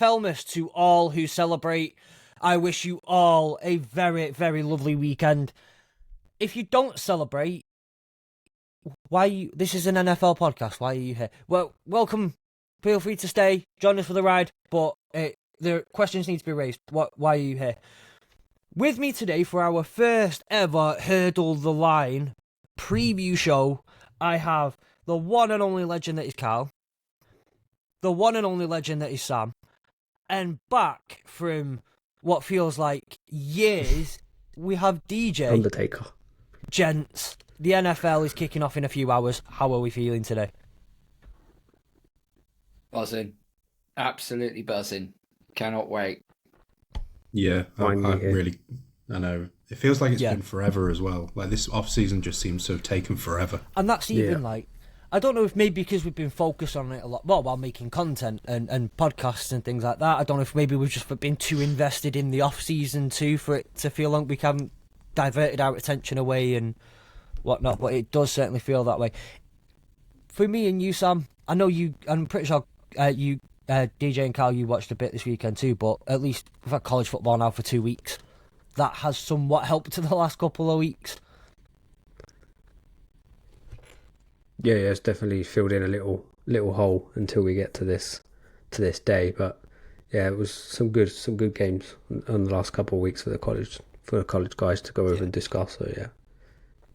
NFLmas to all who celebrate. I wish you all a very, very lovely weekend. If you don't celebrate, this is an NFL podcast. Why are you here? Well, welcome. Feel free to stay. Join us for the ride. But the questions need to be raised. Why are you here? With me today for our first ever Hurdle the Line preview show, I have the one and only legend that is Carl, the one and only legend that is Sam, and back from what feels like years, we have DJ. Undertaker. Gents, the NFL is kicking off in a few hours. How are we feeling today? Buzzing. Absolutely buzzing. Cannot wait. Yeah, I know. It feels like it's been forever as well. Like, this off-season just seems to have taken forever. And that's even I don't know if maybe because we've been focused on it a lot more while making content and podcasts and things like that. I don't know if maybe we've just been too invested in the off-season too for it to feel like we haven't diverted our attention away and whatnot, but it does certainly feel that way. For me and you, Sam, I know I'm pretty sure you, DJ and Carl, you watched a bit this weekend too, but at least we've had college football now for 2 weeks. That has somewhat helped to the last couple of weeks. Yeah, it's definitely filled in a little hole until we get to this day. But yeah, it was some good games on the last couple of weeks for the college guys to go over and discuss. So yeah,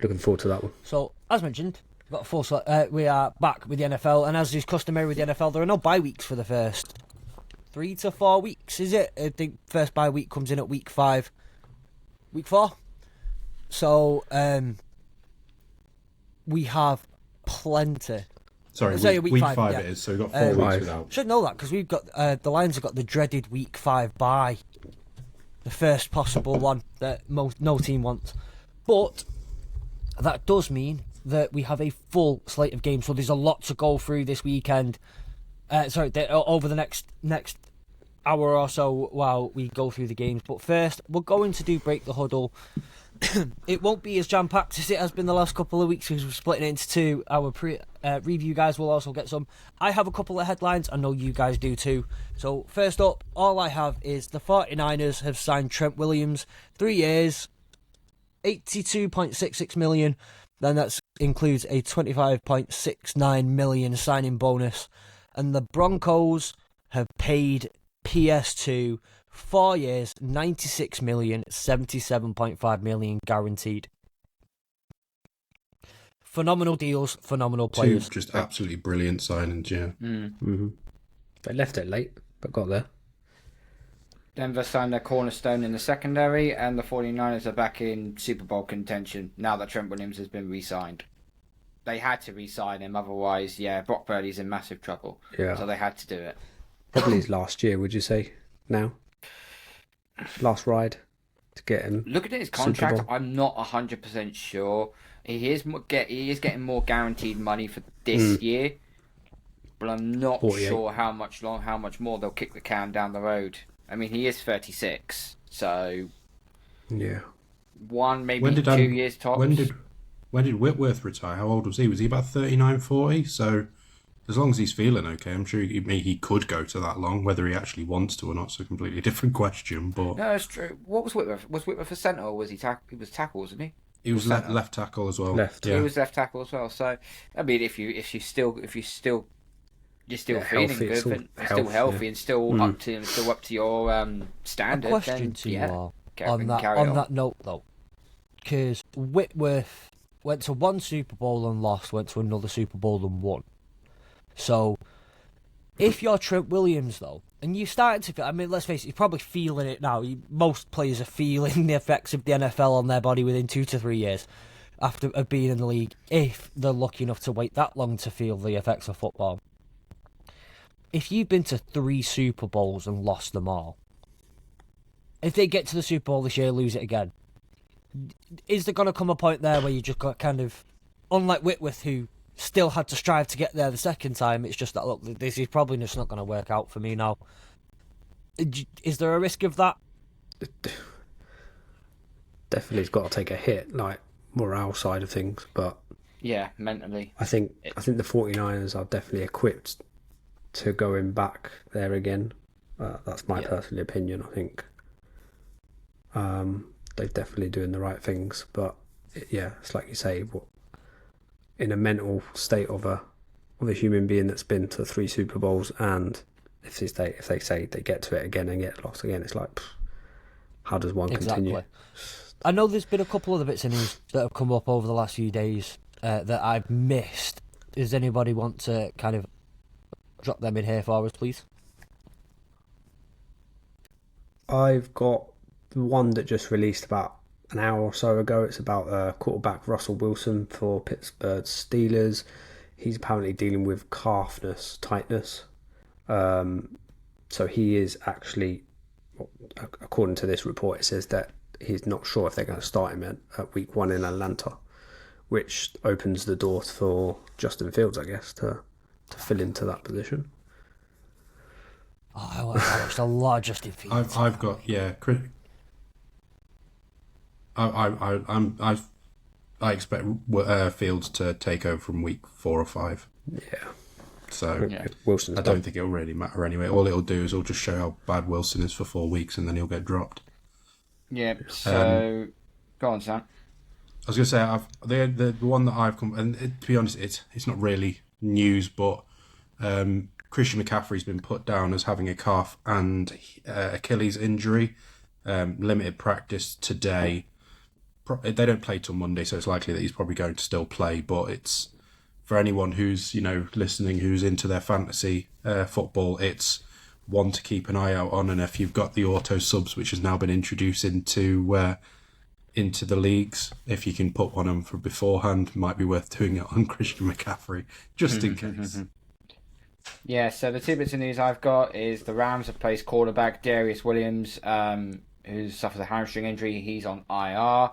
looking forward to that one. So as mentioned, we've got a full we are back with the NFL, and as is customary with the NFL, there are no bye weeks for the first 3 to 4 weeks. Is it? I think first bye week comes in at week 5, week 4. So we have plenty. Sorry, week 5 it is, so we've got 4 weeks without. Should know that because we've got the Lions have got the dreaded week 5 bye, the first possible one that no team wants. But that does mean that we have a full slate of games, so there's a lot to go through this weekend. Over the next hour or so while we go through the games. But first, we're going to do Break the Huddle. It won't be as jam-packed as it has been the last couple of weeks because we're splitting it into 2. Our review guys will also get some. I have a couple of headlines. I know you guys do too. So first up, all I have is the 49ers have signed Trent Williams, 3 years, $82.66 million. Then that includes a $25.69 million signing bonus. And the Broncos have paid PS2 4 years, $96 million, $77.5 million guaranteed. Phenomenal deals, phenomenal players. 2 just absolutely brilliant signings, yeah. Mm-hmm. They left it late, but got there. Denver signed their cornerstone in the secondary, and the 49ers are back in Super Bowl contention now that Trent Williams has been re-signed. They had to re-sign him, otherwise, Brock Purdy's in massive trouble. Yeah. So they had to do it. Probably his last year, would you say, now? Last ride to get him. Looking at his contract, I'm not 100% sure. He is getting more guaranteed money for this year, but I'm not 48. Sure how much more they'll kick the can down the road. I mean, he is 36, so yeah, 2 years tops. When did Whitworth retire? How old was he? Was he about 39, 40? So as long as he's feeling okay, I'm sure he could go to that long. Whether he actually wants to or not is a completely different question. But no, it's true. What was Whitworth? Was Whitworth a centre or was he tackle? He was tackle, wasn't he? He was left tackle as well. He was left tackle as well. So I mean, if you're still feeling healthy, good, still healthy, and still up to your standard. A question to you all on that note though, because Whitworth went to one Super Bowl and lost, went to another Super Bowl and won. So if you're Trent Williams though, and you started to feel, I mean, let's face it, you're probably feeling it now. Most players are feeling the effects of the NFL on their body within 2 to 3 years after being in the league, if they're lucky enough to wait that long to feel the effects of football. If you've been to 3 Super Bowls and lost them all, if they get to the Super Bowl this year, lose it again, is there going to come a point there where you just got kind of, unlike Whitworth, who still had to strive to get there the second time, it's just that, look, this is probably just not going to work out for me now. Is there a risk of that? Definitely has got to take a hit, like morale side of things, but yeah, mentally. I think the 49ers are definitely equipped to going back there again. That's my personal opinion. I think they're definitely doing the right things, but it's like you say, in a mental state of a human being that's been to 3 Super Bowls, and if they say they get to it again and get lost again, it's like, how does one continue? I know there's been a couple other bits of news that have come up over the last few days that I've missed. Does anybody want to kind of drop them in here for us, please? I've got one that just released about an hour or so ago. It's about quarterback Russell Wilson for Pittsburgh Steelers. He's apparently dealing with calf tightness. So he is actually, according to this report, it says that he's not sure if they're going to start him at week 1 in Atlanta, which opens the door for Justin Fields, I guess, to fill into that position. Oh, I watched a lot of Justin Fields. I've got I expect Fields to take over from week 4 or 5. Yeah. So I don't think it'll really matter anyway. All it'll do is it'll just show how bad Wilson is for 4 weeks, and then he'll get dropped. Yeah. So go on, Sam. I was going to say the one that I've come, and to be honest, it's not really news, but Christian McCaffrey's been put down as having a calf and Achilles injury. Limited practice today. They don't play till Monday, so it's likely that he's probably going to still play. But it's for anyone who's listening, who's into their fantasy football, it's one to keep an eye out on. And if you've got the auto subs, which has now been introduced into the leagues, if you can put one on for beforehand, it might be worth doing it on Christian McCaffrey just in case. Yeah, so the 2 bits of news I've got is the Rams have placed quarterback Darius Williams, who's suffered a hamstring injury. He's on IR.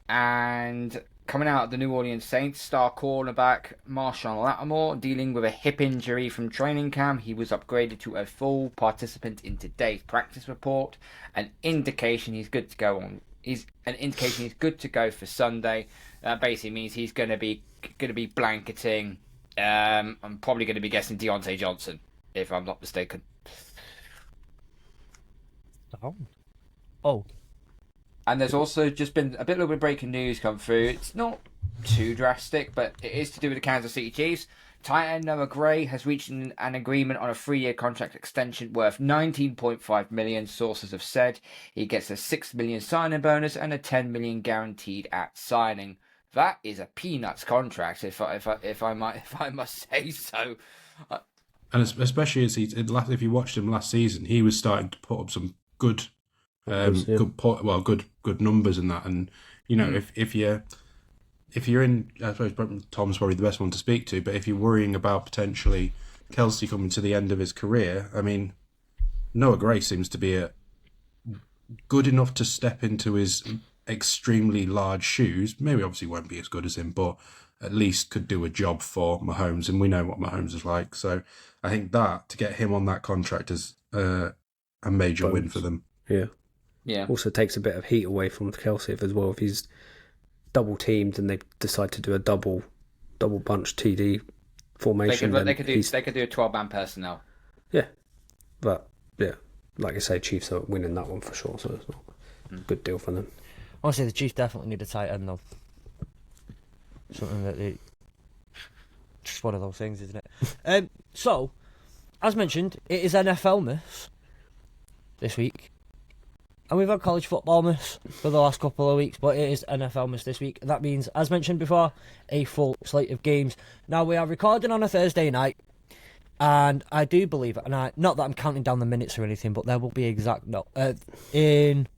And coming out of the New Orleans Saints, star cornerback Marshawn Lattimore dealing with a hip injury from training camp. He was upgraded to a full participant in today's practice report. An indication he's good to go for Sunday. That basically means he's going to be blanketing. I'm probably going to be guessing Deontay Johnson, if I'm not mistaken. Oh. And there's also just been a little bit of breaking news come through. It's not too drastic, but it is to do with the Kansas City Chiefs. Tight end Noah Gray has reached an agreement on a 3-year contract extension worth $19.5 million. Sources have said he gets a $6 million signing bonus and a $10 million guaranteed at signing. That is a peanuts contract, if I must say so. And especially as if you watched him last season, he was starting to put up some good numbers in that. And if you're in, I suppose Tom's probably the best one to speak to, but if you're worrying about potentially Kelsey coming to the end of his career, I mean, Noah Gray seems to be good enough to step into his extremely large shoes. Maybe obviously won't be as good as him, but at least could do a job for Mahomes, and we know what Mahomes is like. So I think that to get him on that contract is a major win for them. Yeah. Also takes a bit of heat away from Kelsey as well. If he's double teamed and they decide to do a double bunch TD formation, they could do a 12-man personnel. Yeah, but like I say, Chiefs are winning that one for sure. So it's not a good deal for them. Honestly, the Chiefs definitely need a tight end though. Something that just one of those things, isn't it? So, as mentioned, it is NFLmas this week. And we've had college footballmas for the last couple of weeks, but it is NFLmas this week. That means, as mentioned before, a full slate of games. Now, we are recording on a Thursday night, and I do believe, not that I'm counting down the minutes or anything, but there will be in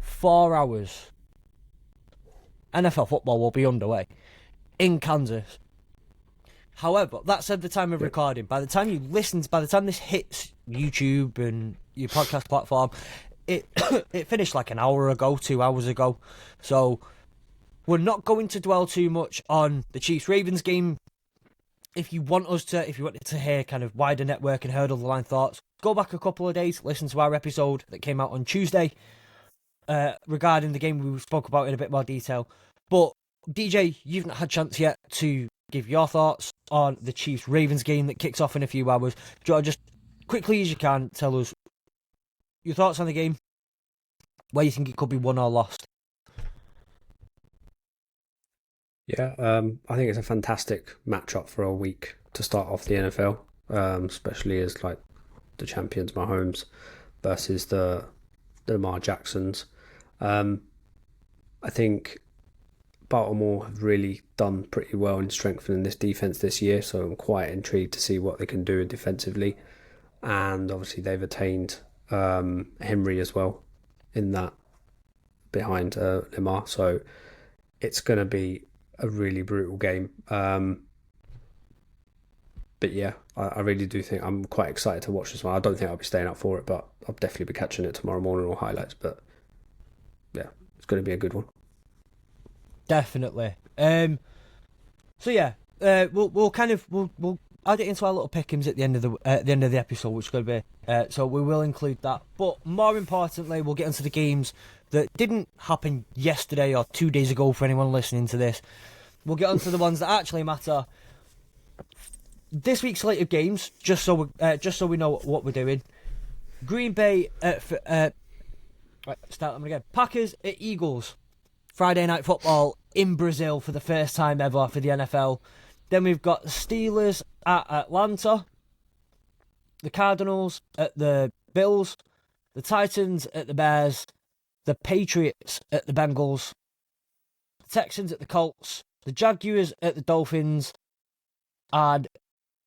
4 hours, NFL football will be underway in Kansas. However, that said, the time of recording, by the time this hits YouTube and your podcast platform, it finished like an hour ago, 2 hours ago. So we're not going to dwell too much on the Chiefs-Ravens game. If you wanted to hear kind of wider network and hurdle the line thoughts, go back a couple of days, listen to our episode that came out on Tuesday regarding the game. We spoke about it in a bit more detail. But DJ, you've not had a chance yet to give your thoughts on the Chiefs-Ravens game that kicks off in a few hours. Do you want to just quickly as you can, tell us your thoughts on the game, where you think it could be won or lost. Yeah, I think it's a fantastic matchup for a week to start off the NFL, especially as like the champions Mahomes versus the Lamar Jacksons. I think Baltimore have really done pretty well in strengthening this defense this year, so I'm quite intrigued to see what they can do defensively. And obviously they've attained Henry as well in that behind Lamar, so it's going to be a really brutal game. But yeah, I really do think I'm quite excited to watch this one. I don't think I'll be staying up for it, but I'll definitely be catching it tomorrow morning or highlights. But yeah, it's going to be a good one. Definitely. So yeah, we'll add it into our little pickings at the end of the episode, which is going to be. So we will include that. But more importantly, we'll get into the games that didn't happen yesterday or 2 days ago for anyone listening to this. We'll get onto the ones that actually matter. This week's slate of games, just so we know what we're doing. Green Bay start them again. Packers at Eagles. Friday Night Football in Brazil for the first time ever for the NFL. Then we've got Steelers at Atlanta. The Cardinals at the Bills. The Titans at the Bears. The Patriots at the Bengals. The Texans at the Colts. The Jaguars at the Dolphins. And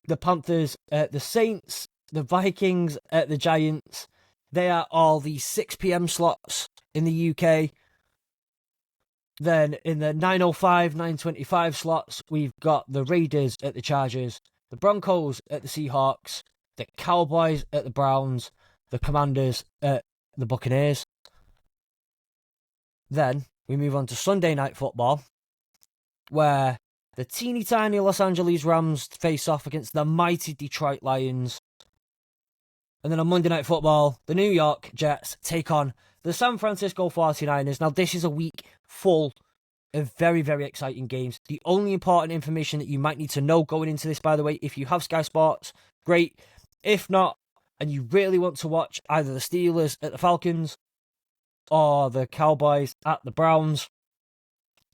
the Panthers at the Saints. The Vikings at the Giants. They are all the 6 p.m. slots in the UK. Then in the 9:05, 9:25 slots, we've got the Raiders at the Chargers, the Broncos at the Seahawks, the Cowboys at the Browns, the Commanders at the Buccaneers. Then we move on to Sunday Night Football, where the teeny tiny Los Angeles Rams face off against the mighty Detroit Lions. And then on Monday Night Football, the New York Jets take on the San Francisco 49ers. Now, this is a week full of very, very exciting games. The only important information that you might need to know going into this, by the way, if you have Sky Sports, great. If not, and you really want to watch either the Steelers at the Falcons or the Cowboys at the Browns,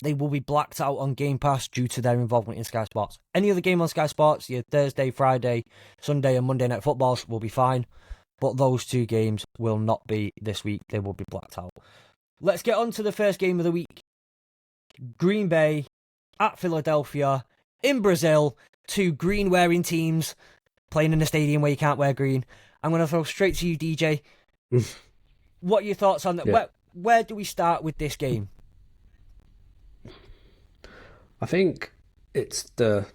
they will be blacked out on Game Pass due to their involvement in Sky Sports. Any other game on Sky Sports, your Thursday, Friday, Sunday and Monday Night Footballs will be fine. But those 2 games will not be this week. They will be blacked out. Let's get on to the first game of the week. Green Bay at Philadelphia in Brazil. 2 green-wearing teams playing in a stadium where you can't wear green. I'm going to throw straight to you, DJ. What are your thoughts on that? Yeah. Where do we start with this game? I think it's the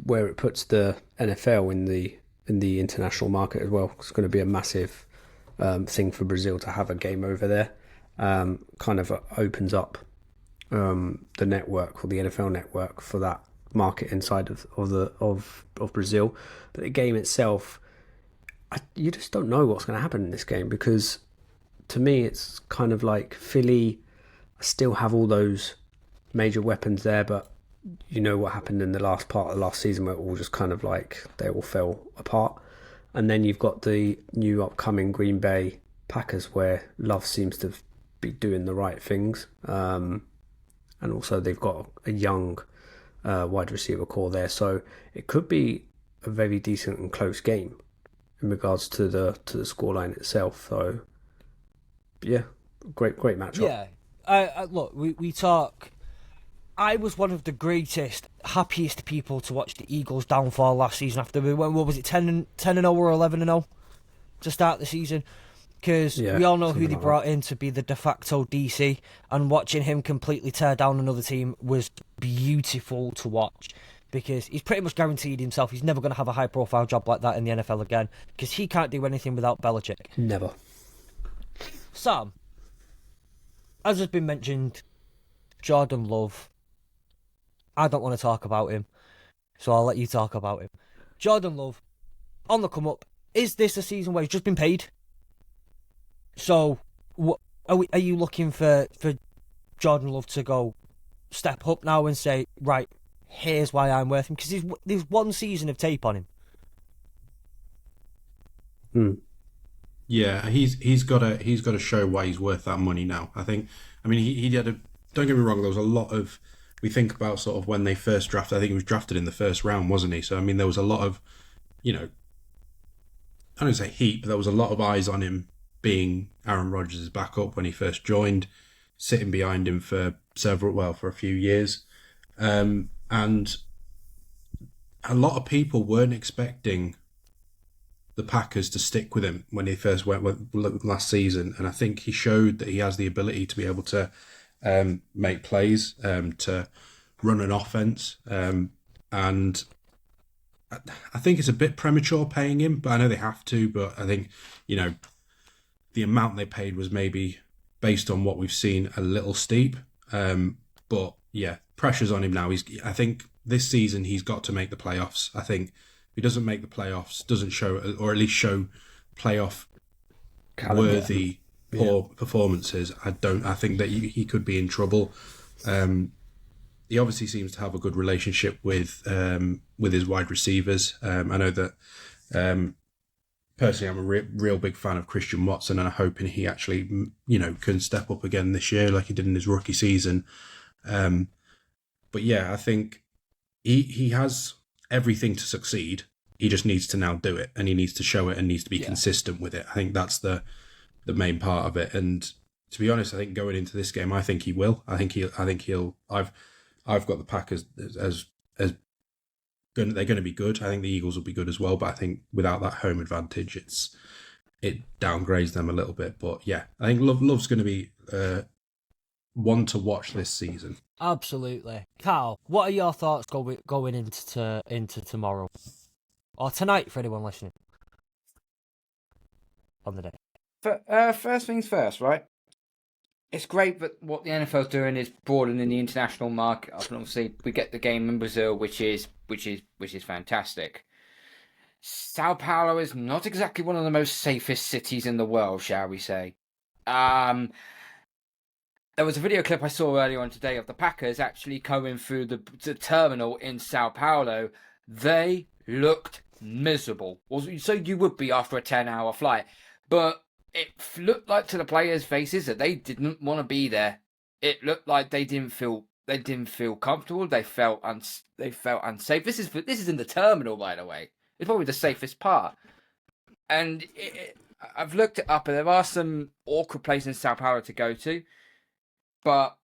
where it puts the NFL in the international market as well. It's going to be a massive thing for Brazil to have a game over there. Kind of opens up the network or the NFL network for that market inside of Brazil. But the game itself, you just don't know what's going to happen in this game, because to me it's kind of like Philly still have all those major weapons there, but you know what happened in the last part of the last season, where it all just kind of like they all fell apart. And then you've got the new upcoming Green Bay Packers, where Love seems to be doing the right things, and also they've got a young wide receiver core there, so it could be a very decent and close game in regards to the scoreline itself. So yeah, great matchup. Yeah, look, we talk. I was one of the greatest, happiest people to watch the Eagles' downfall last season after we went, what was it, 10-0 or 11-0 to start the season? Because we all know who they brought in to be the de facto DC, and watching him completely tear down another team was beautiful to watch, because he's pretty much guaranteed himself he's never going to have a high-profile job like that in the NFL again, because he can't do anything without Belichick. Never. Sam, as has been mentioned, Jordan Love, I don't want to talk about him, so I'll let you talk about him. Jordan Love, on the come up. Is this a season where he's just been paid? So, are you looking for Jordan Love to go step up now and say, right, here's why I'm worth him? Because there's one season of tape on him. Yeah, he's got to show why he's worth that money now. I think. I mean, he had a. Don't get me wrong. There was a lot of. We think about sort of when they first drafted. I think he was drafted in the first round, wasn't he? So I mean, there was a lot of, I don't say heat, but there was a lot of eyes on him being Aaron Rodgers' backup when he first joined, sitting behind him for a few years, and a lot of people weren't expecting the Packers to stick with him when he first went last season, and I think he showed that he has the ability to be able to make plays, to run an offense, and I think it's a bit premature paying him, but I know they have to. But I think the amount they paid was maybe based on what we've seen a little steep. But yeah, pressure's on him now. I think this season he's got to make the playoffs. I think if he doesn't make the playoffs, doesn't show, or at least show playoff worthy poor performances, I think that he could be in trouble. He obviously seems to have a good relationship with his wide receivers. I know that personally, I'm a real big fan of Christian Watson, and I'm hoping he actually can step up again this year like he did in his rookie season. But yeah, I think he has everything to succeed. He just needs to now do it, and he needs to show it, and needs to be consistent with it. I think that's the main part of it. And to be honest, I think going into this game, I think he will. I think he'll. I've got the Packers as they're going to be good. I think the Eagles will be good as well, but I think without that home advantage, it downgrades them a little bit. But yeah, I think Love's going to be one to watch this season. Absolutely, Carl. What are your thoughts going into tomorrow or tonight for anyone listening on the day? First things first, right? It's great that what the NFL's doing is broadening the international market up, and obviously we get the game in Brazil, which is fantastic. Sao Paulo is not exactly one of the most safest cities in the world, shall we say? There was a video clip I saw earlier on today of the Packers actually going through the terminal in Sao Paulo. They looked miserable. So you would be after a 10-hour flight, but it looked like to the players' faces that they didn't want to be there. It looked like they didn't feel comfortable. They felt unsafe. This is in the terminal, by the way. It's probably the safest part. And I've looked it up, and there are some awkward places in Sao Paulo to go to, but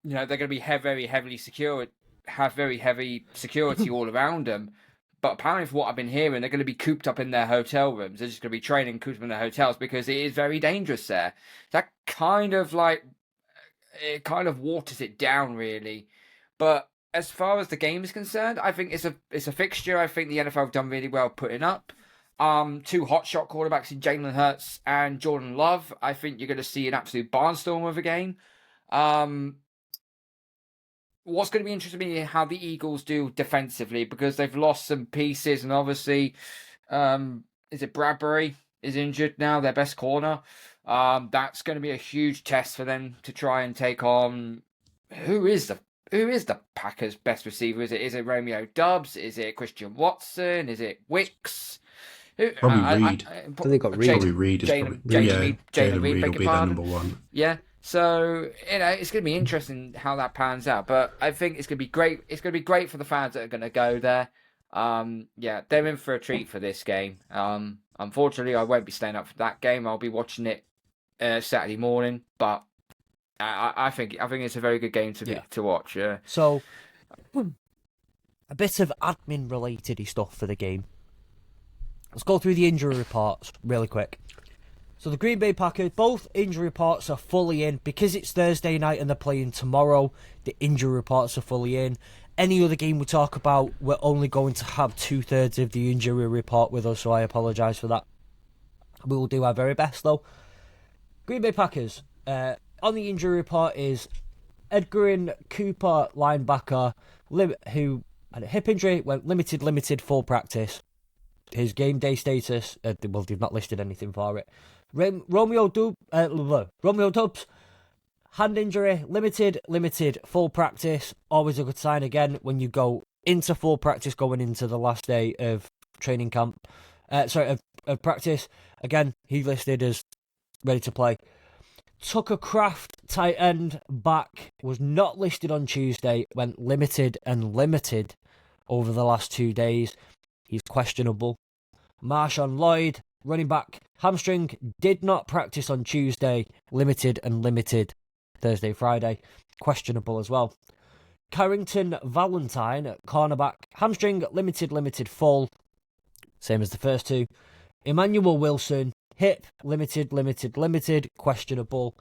they're going to be very heavily secured, have very heavy security all around them. But apparently, from what I've been hearing, they're going to be cooped up in their hotel rooms. They're just going to be training cooped up in their hotels because it is very dangerous there. That kind of waters it down, really. But as far as the game is concerned, I think it's a fixture. I think the NFL have done really well putting up. Two hotshot quarterbacks in Jalen Hurts and Jordan Love. I think you're going to see an absolute barnstorm of a game. What's going to be interesting to me is how the Eagles do defensively, because they've lost some pieces, and obviously, is it Bradbury is injured now, their best corner. That's going to be a huge test for them to try and take on who is the Packers' best receiver? Is it Romeo Doubs? Is it Christian Watson? Is it Wicks? Probably Reed. I think they got Reed. Probably Reed is Jalen Reed will be their number one. Yeah. So, it's going to be interesting how that pans out. But I think it's going to be great. It's going to be great for the fans that are going to go there. They're in for a treat for this game. Unfortunately, I won't be staying up for that game. I'll be watching it Saturday morning. But I think it's a very good game to watch. Yeah. So, a bit of admin-related stuff for the game. Let's go through the injury reports really quick. So the Green Bay Packers, both injury reports are fully in. Because it's Thursday night and they're playing tomorrow, the injury reports are fully in. Any other game we talk about, we're only going to have 2/3 of the injury report with us, so I apologise for that. We will do our very best, though. Green Bay Packers, on the injury report is Edgerrin Cooper, linebacker, who had a hip injury, went limited full practice. His game day status, they've not listed anything for it. Romeo Doubs, hand injury, limited full practice. Always a good sign again when you go into full practice going into the last day of training camp. Of of practice. Again, he listed as ready to play. Tucker Kraft, tight end, back, was not listed on Tuesday, went limited over the last 2 days. He's questionable. Marshawn Lloyd, running back, hamstring, did not practice on Tuesday, limited Thursday, Friday, questionable as well. Carrington Valentine at cornerback, hamstring, limited, full, same as the first two. Emmanuel Wilson, hip, limited, questionable.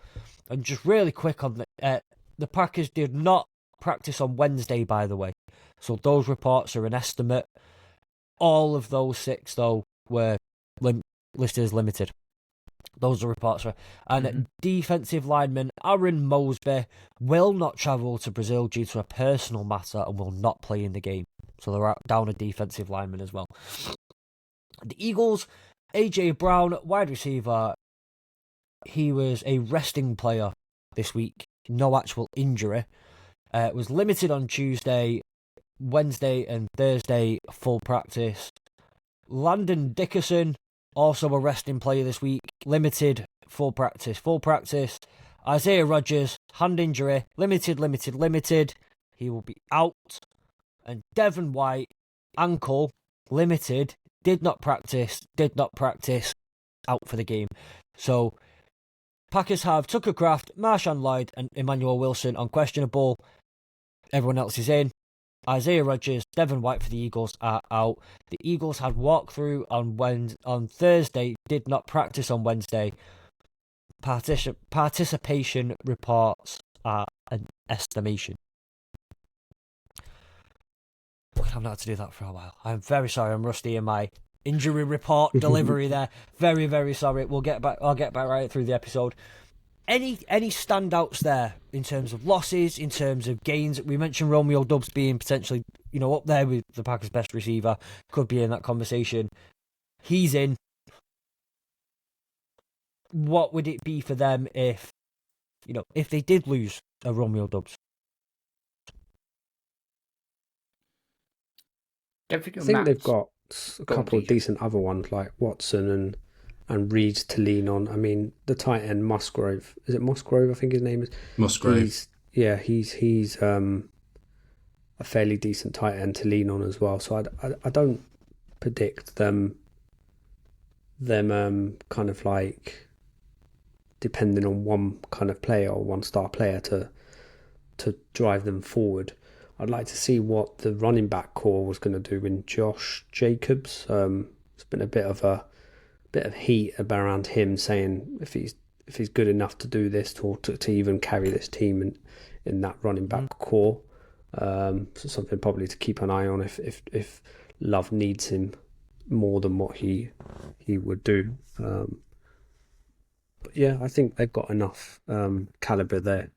And just really quick on the Packers did not practice on Wednesday, by the way. So those reports are an estimate. All of those 6, though, were listed as limited. Those are reports. And defensive lineman Aaron Mosby will not travel to Brazil due to a personal matter and will not play in the game. So they're down a defensive lineman as well. The Eagles, A.J. Brown, wide receiver. He was a resting player this week. No actual injury. Was limited on Tuesday, Wednesday and Thursday, full practice. Landon Dickerson, also a resting player this week. Limited, full practice. Isaiah Rodgers, hand injury. Limited. He will be out. And Devin White, ankle, limited. Did not practice, out for the game. So, Packers have Tucker Kraft, Marshawn Lloyd, and Emmanuel Wilson on questionable. Everyone else is in. Isaiah Rodgers, Devin White for the Eagles are out. The Eagles had walkthrough on Thursday, did not practice on Wednesday. Participation reports are an estimation. I've not had to do that for a while. I'm very sorry. I'm rusty in my injury report delivery there. Very, very sorry. I'll get back right through the episode. Any standouts there in terms of losses, in terms of gains? We mentioned Romeo Doubs being potentially, up there with the Packers' best receiver. Could be in that conversation. He's in. What would it be for them if they did lose a Romeo Doubs? I think they've got a couple of decent other ones like Watson and Reed to lean on. I mean, the tight end Musgrove. Is it Musgrove? I think his name is Musgrave. He's a fairly decent tight end to lean on as well. So I don't predict them kind of like depending on one kind of player or one star player to drive them forward. I'd like to see what the running back core was going to do in Josh Jacobs. It's been a bit of heat around him, saying if he's good enough to do this or to even carry this team in that running back core. So something probably to keep an eye on if Love needs him more than what he would do. But yeah, I think they've got enough caliber there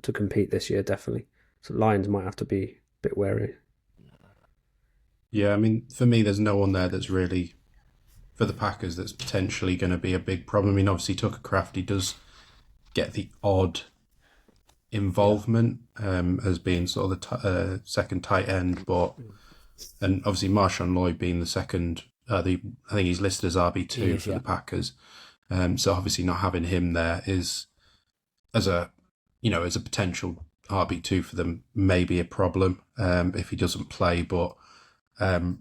to compete this year, definitely. So Lions might have to be a bit wary. Yeah, I mean, for me, there's no one there that's really, for the Packers, that's potentially going to be a big problem. I mean, obviously, Tucker Kraft, he does get the odd involvement as being sort of the second tight end, and obviously Marshawn Lloyd being the second, I think he's listed as RB2 for the Packers. So obviously not having him there is, as a potential RB2 for them, may be a problem if he doesn't play. But to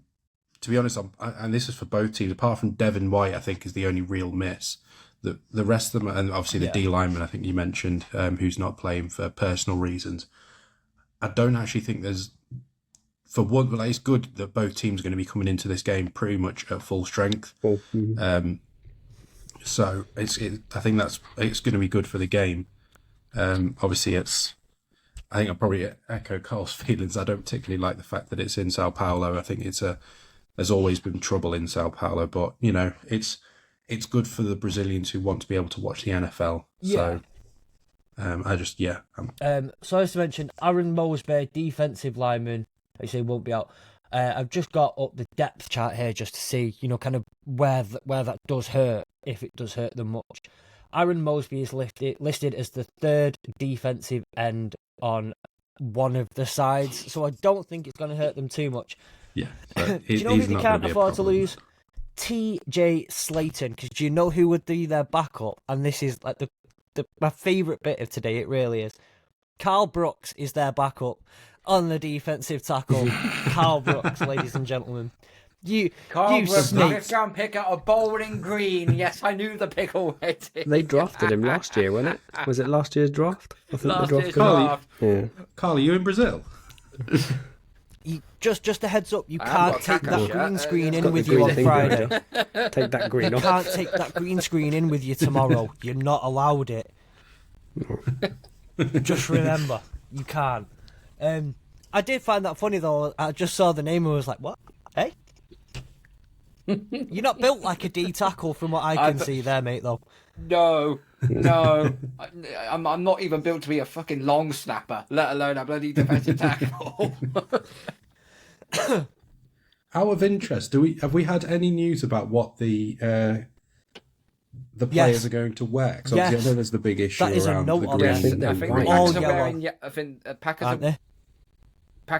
be honest, and this is for both teams, apart from Devin White, I think is the only real miss. The rest of them, and obviously the D lineman, I think you mentioned, who's not playing for personal reasons. I don't actually think there's, for one, like, it's good that both teams are going to be coming into this game pretty much at full strength. So I think it's going to be good for the game. Obviously, I think I'll probably echo Carl's feelings. I don't particularly like the fact that it's in Sao Paulo. I think there's always been trouble in Sao Paulo, but it's good for the Brazilians who want to be able to watch the NFL. Yeah. So so as to mention, Aaron Mosby, defensive lineman, I say won't be out. I've just got up the depth chart here just to see, kind of where that does hurt, if it does hurt them much. Aaron Mosby is listed as the third defensive end on one of the sides, so I don't think it's going to hurt them too much. Yeah. Do you know who they can't afford to lose? TJ Slaton, because do you know who would be their backup? And this is like my favourite bit of today, it really is. Carl Brooks is their backup on the defensive tackle. Carl Brooks, ladies and gentlemen. Carl Brooks, the fifth-round pick out of Bowling Green. Yes, I knew the pick already. They drafted him last year, wasn't it? Was it last year's draft? I think Last they year's drafted him. draft. Yeah. Carl, are you in Brazil? Just a heads up, you I can't haven't got take a that shirt. green screen It's in got with the you green on thing Friday. behind it. Take that green You off. can't take that green screen in with you tomorrow. You're not allowed it. Just remember, you can't. I did find that funny though. I just saw the name and was like, what? Hey? You're not built like a D tackle from what I can see there, mate, though. No. I'm not even built to be a fucking long snapper, let alone a bloody defensive tackle. Out of interest, have we had any news about what the players are going to wear? Because obviously I know there's the big issue That is a around note the on green. there. I think White. the All Packers are yellow. wearing. I think the Packers Aren't are they?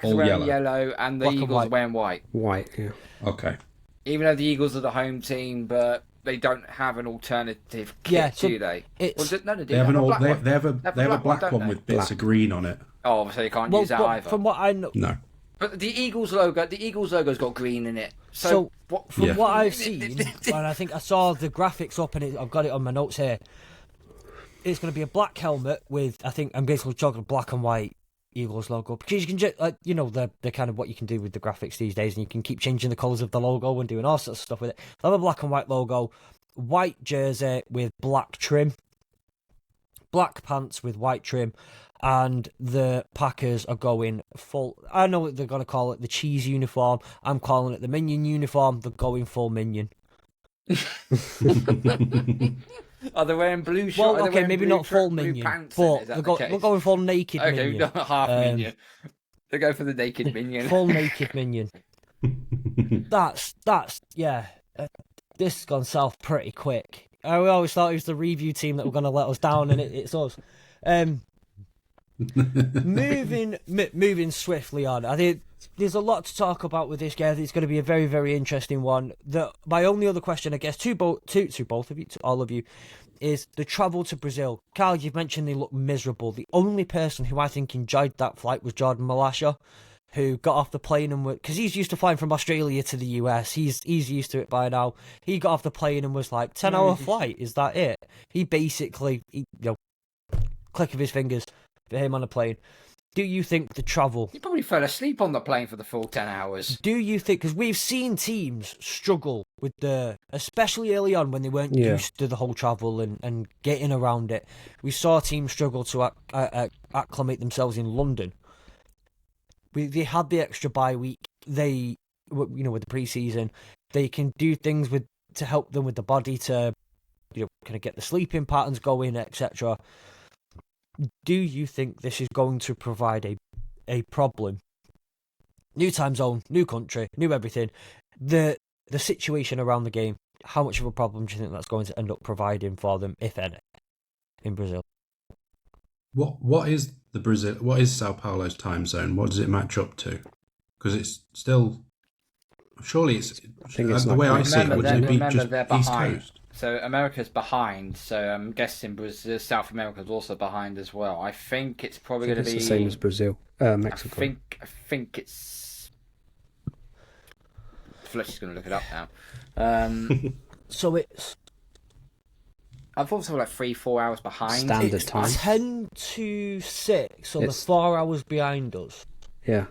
All wearing yellow. yellow, and the Black and Eagles white. wearing white. White, yeah. Okay. Even though the Eagles are the home team, but they don't have an alternative kit, Yeah, so do they? it's- No, they do. They have an a all. black They one. have a black don't one they? with bits of green on it. Oh, so they can't Well, use that but either. from what I know, No. But the Eagles logo's got green in it. so what? from Yeah. what I've seen, and I think I saw the graphics up, and I've got it on my notes here. It's going to be a black helmet with, I think I'm basically talking black and white Eagles logo, because you can just, like, you know, the kind of what you can do with the graphics these days, and you can keep changing the colours of the logo and doing all sorts of stuff with it. They'll have a black and white logo, white jersey with black trim, black pants with white trim, and the Packers are going full. I know what they're going to call it, the cheese uniform. I'm calling it the Minion uniform. They're going full Minion. Are they wearing blue shorts? Well, okay, maybe not full Minion, but they're going full naked Okay, Minion. not half Minion. They go for the naked Minion. Full naked Minion. That's yeah. This has gone south pretty quick. I always thought it was the review team that were going to let us down, and it's us. Moving swiftly on. I think there's a lot to talk about with this game. It's going to be a very, very interesting one. My only other question, I guess, to both of you, to all of you, is the travel to Brazil. Carl, you've mentioned they look miserable. The only person who I think enjoyed that flight was Jordan Malasha, who got off the plane and because he's used to flying from Australia to the US. He's used to it by now. He got off the plane and was like, 10-hour flight, is that it? He basically, click of his fingers for him on a plane. Do you think the travel... He probably fell asleep on the plane for the full 10 hours. Do you think... Because we've seen teams struggle with especially early on when they weren't used to the whole travel and getting around it. We saw teams struggle to acclimate themselves in London. They had the extra bye week. They, with the pre-season, they can do things to help them with the body to, kind of get the sleeping patterns going, etc. Do you think this is going to provide a problem? New time zone, new country, new everything. The situation around the game, how much of a problem do you think that's going to end up providing for them, if any, in Brazil? What is Sao Paulo's time zone? What does it match up to? Because it's still, surely it's. I think it's the way I see it, would it be just they're East behind. Coast? So America's behind. So I'm guessing Brazil, South America's also behind as well. I think it's probably going to be the same as Brazil, Mexico. I think it's. Fletch is going to look it up now. So it's. I thought it was like 3-4 hours behind. Standard time. 10 to 6, so It's- the 4 hours behind us. Yeah.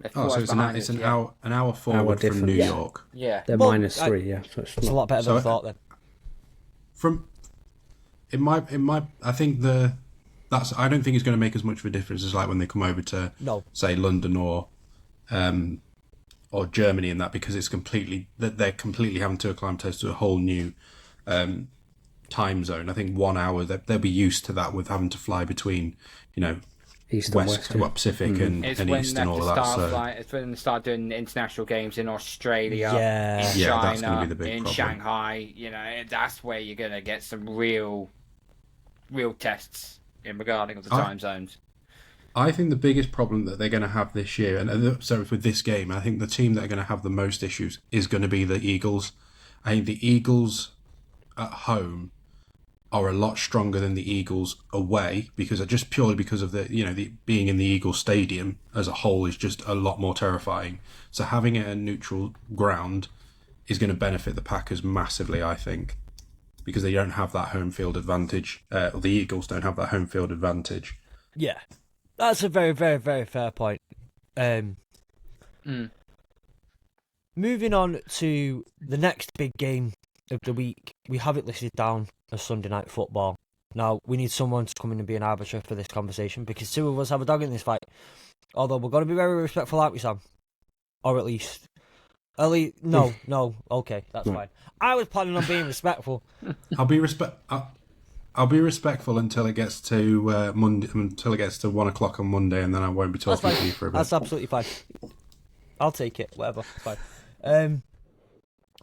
They're Oh, 4 so hours it's an behind it's us, an yeah. hour forward from difference. New Yeah. York. Yeah. They're Well, -3, yeah. So it's It's not... a lot better than I thought then. I think I don't think it's going to make as much of a difference as like when they come over to say London or Germany and that, because they're completely having to acclimatise to a whole new time zone. I think 1 hour they'll be used to that with having to fly between East and west to yeah. Pacific and It's and when east they and have all to of that. start So it's when they start doing international games in Australia, Yeah. in Yeah, China, that's gonna be the big in problem. Shanghai. That's where you're gonna get some real tests in regarding of the I- time zones. I think the biggest problem that they're going to have this year, and so with this game, I think the team that are going to have the most issues is going to be the Eagles. I think the Eagles at home are a lot stronger than the Eagles away, because just purely because of the being in the Eagles stadium as a whole is just a lot more terrifying. So having it a neutral ground is going to benefit the Packers massively, I think, because they don't have that home field advantage. Or the Eagles don't have that home field advantage. Yeah, that's a very, very, very fair point. Moving on to the next big game of the week, we have it listed down as Sunday Night Football. Now, we need someone to come in and be an arbiter for this conversation, because two of us have a dog in this fight. Although we're going to be very respectful, aren't we, Sam? Or at least, no, okay, that's fine. I was planning on being respectful. I'll be respectful until it gets to Monday, until it gets to 1 o'clock on Monday, and then I won't be talking to you for a bit. That's absolutely fine. I'll take it. Whatever. It's fine.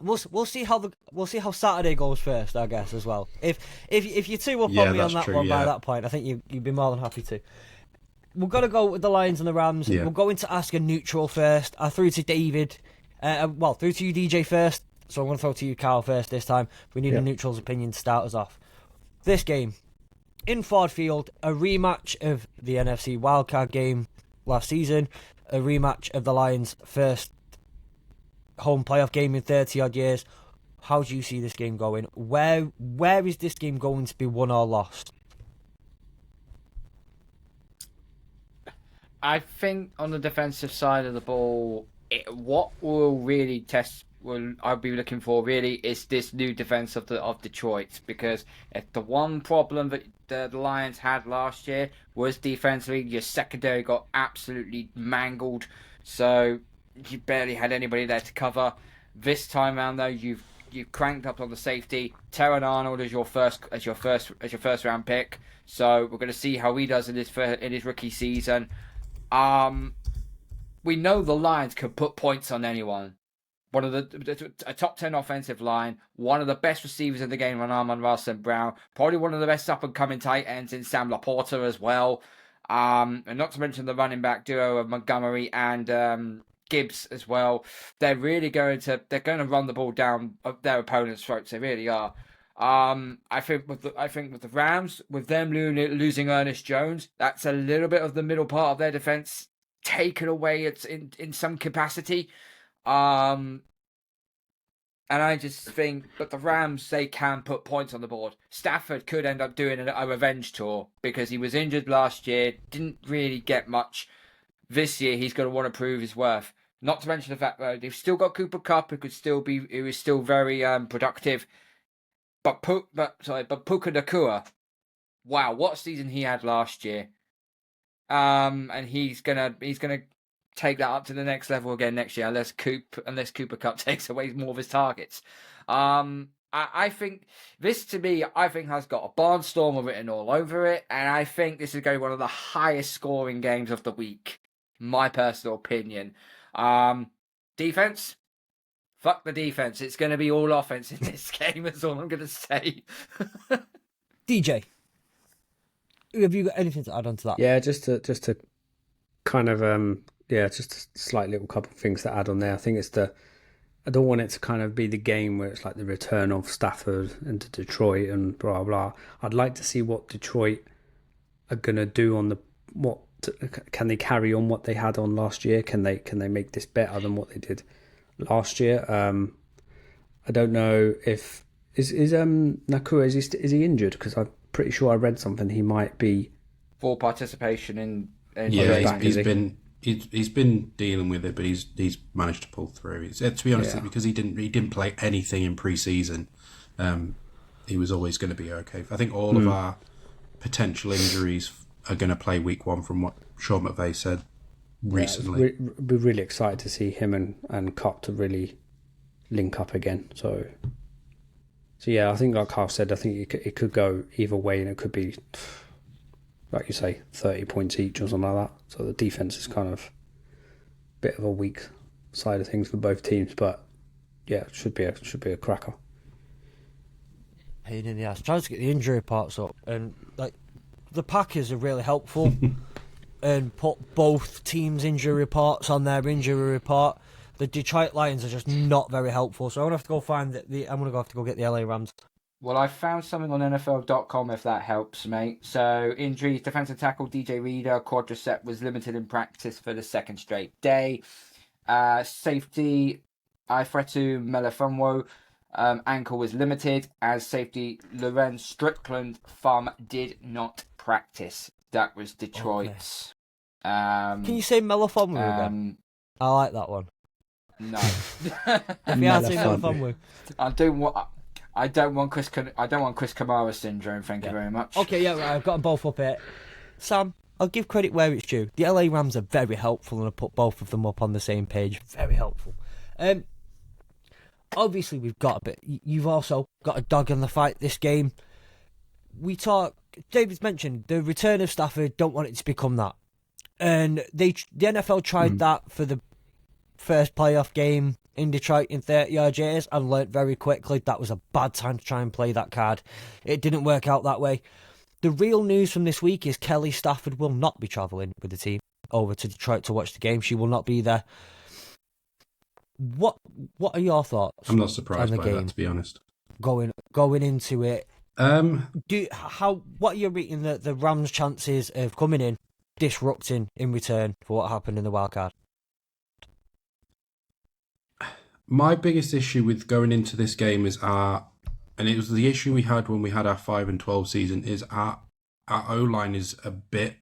We'll see how Saturday goes first, I guess, as well. If you're too up on me on that one by that point, I think you'd be more than happy to. We're gonna go with the Lions and the Rams. Yeah. We're going to ask a neutral first. I threw to David. Through to you, DJ, first. So I'm gonna throw to you, Carl, first this time. We need a neutral's opinion to start us off. This game in Ford Field, a rematch of the NFC wildcard game last season, a rematch of the Lions' first home playoff game in 30 odd years. How do you see this game going? Where is this game going to be won or lost? I think on the defensive side of the ball, what will really test, I'll be looking for really, is this new defense of Detroit, because if the one problem that the Lions had last year was defensively, your secondary got absolutely mangled, so you barely had anybody there to cover. This time around, though, you've cranked up on the safety. Terran Arnold is your first round pick, so we're going to see how he does in his rookie season. We know the Lions can put points on anyone. One of a top 10 offensive line, one of the best receivers in the game, Amon-Ra St. Brown, probably one of the best up and coming tight ends in Sam Laporta as well. And not to mention the running back duo of Montgomery and Gibbs as well. They're really going to run the ball down their opponent's throats. They really are. I think with the Rams, with them losing Ernest Jones, that's a little bit of the middle part of their defense taken away. It's in some capacity. And I just think, but the Rams, they can put points on the board. Stafford could end up doing a revenge tour because he was injured last year, didn't really get much. This year, he's going to want to prove his worth. Not to mention the fact that they've still got Cooper Kupp, who is still very productive. But Puka Nacua, wow, what season he had last year. And he's gonna take that up to the next level again next year, unless Cooper Kupp takes away more of his targets. I think this, to me, has got a barnstormer written all over it, and I think this is going to be one of the highest scoring games of the week. My personal opinion. Defense? Fuck the defense. It's going to be all offense in this game, that's all I'm going to say. DJ, have you got anything to add on to that? Yeah, just to kind of just a slight little couple of things to add on there. I think I don't want it to kind of be the game where it's like the return of Stafford into Detroit and blah blah. I'd like to see what Detroit are gonna do on can they carry on what they had on last year? Can they make this better than what they did last year? I don't know if is Nacua, is he injured? Because I'm pretty sure I read something he might be full participation in he's been dealing with it, but he's managed to pull through. To be honest, because he didn't play anything in pre-season, he was always going to be okay. I think all of our potential injuries are going to play week 1, from what Sean McVay said recently. We're really excited to see him and Kupp to really link up again. So yeah, I think like Carl said, I think it could go either way, and it could be, like you say, 30 points each or something like that. So the defense is kind of a bit of a weak side of things for both teams, but yeah, it should be a cracker. Pain in the ass. Trying to get the injury parts up, and like the Packers are really helpful. and put both teams' injury reports on their injury report. The Detroit Lions are just not very helpful, so I'm gonna have to go find I'm gonna have to go get the LA Rams. Well, I found something on NFL.com if that helps, mate. So, injuries: defensive tackle DJ Reader quadricep was limited in practice for the second straight day. Safety Ifretu Melifonwo ankle was limited, as safety Loren Strickland thumb did not practice. That was Detroit's. Okay. Can you say Melifonwo again? I like that one. No. If you had to say Melifonwo. I don't want Chris Kamara syndrome. Thank you very much. Okay, yeah, right, I've got them both up here. Sam, I'll give credit where it's due. The LA Rams are very helpful, and I put both of them up on the same page. Very helpful. Obviously, we've got a bit. You've also got a dog in the fight this game. David's mentioned the return of Stafford. Don't want it to become that, and the NFL tried that for the first playoff game in Detroit in 30-yard years and learnt very quickly that was a bad time to try and play that card. It didn't work out that way. The real news from this week is Kelly Stafford will not be travelling with the team over to Detroit to watch the game. She will not be there. What are your thoughts? I'm not surprised by that, to be honest. Going into it, what are you rating the Rams' chances of coming in, disrupting in return for what happened in the wild card? My biggest issue with going into this game is and it was the issue we had when we had our 5-12 season, is our O-line is a bit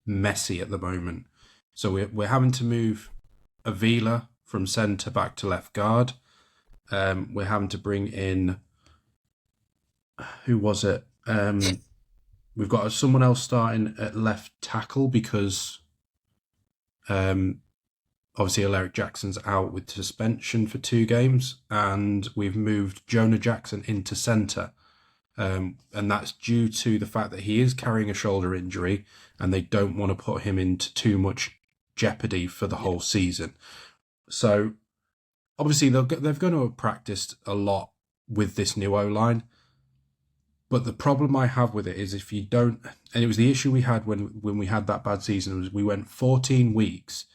messy at the moment. So we're having to move Avila from centre back to left guard. We're having to bring in, who was it? We've got someone else starting at left tackle because obviously Alaric Jackson's out with suspension for 2 games, and we've moved Jonah Jackson into centre. And that's due to the fact that he is carrying a shoulder injury and they don't want to put him into too much jeopardy for the whole season. So obviously they're going to have practiced a lot with this new O-line. But the problem I have with it is if you don't, and it was the issue we had when we had that bad season, was we went 14 weeks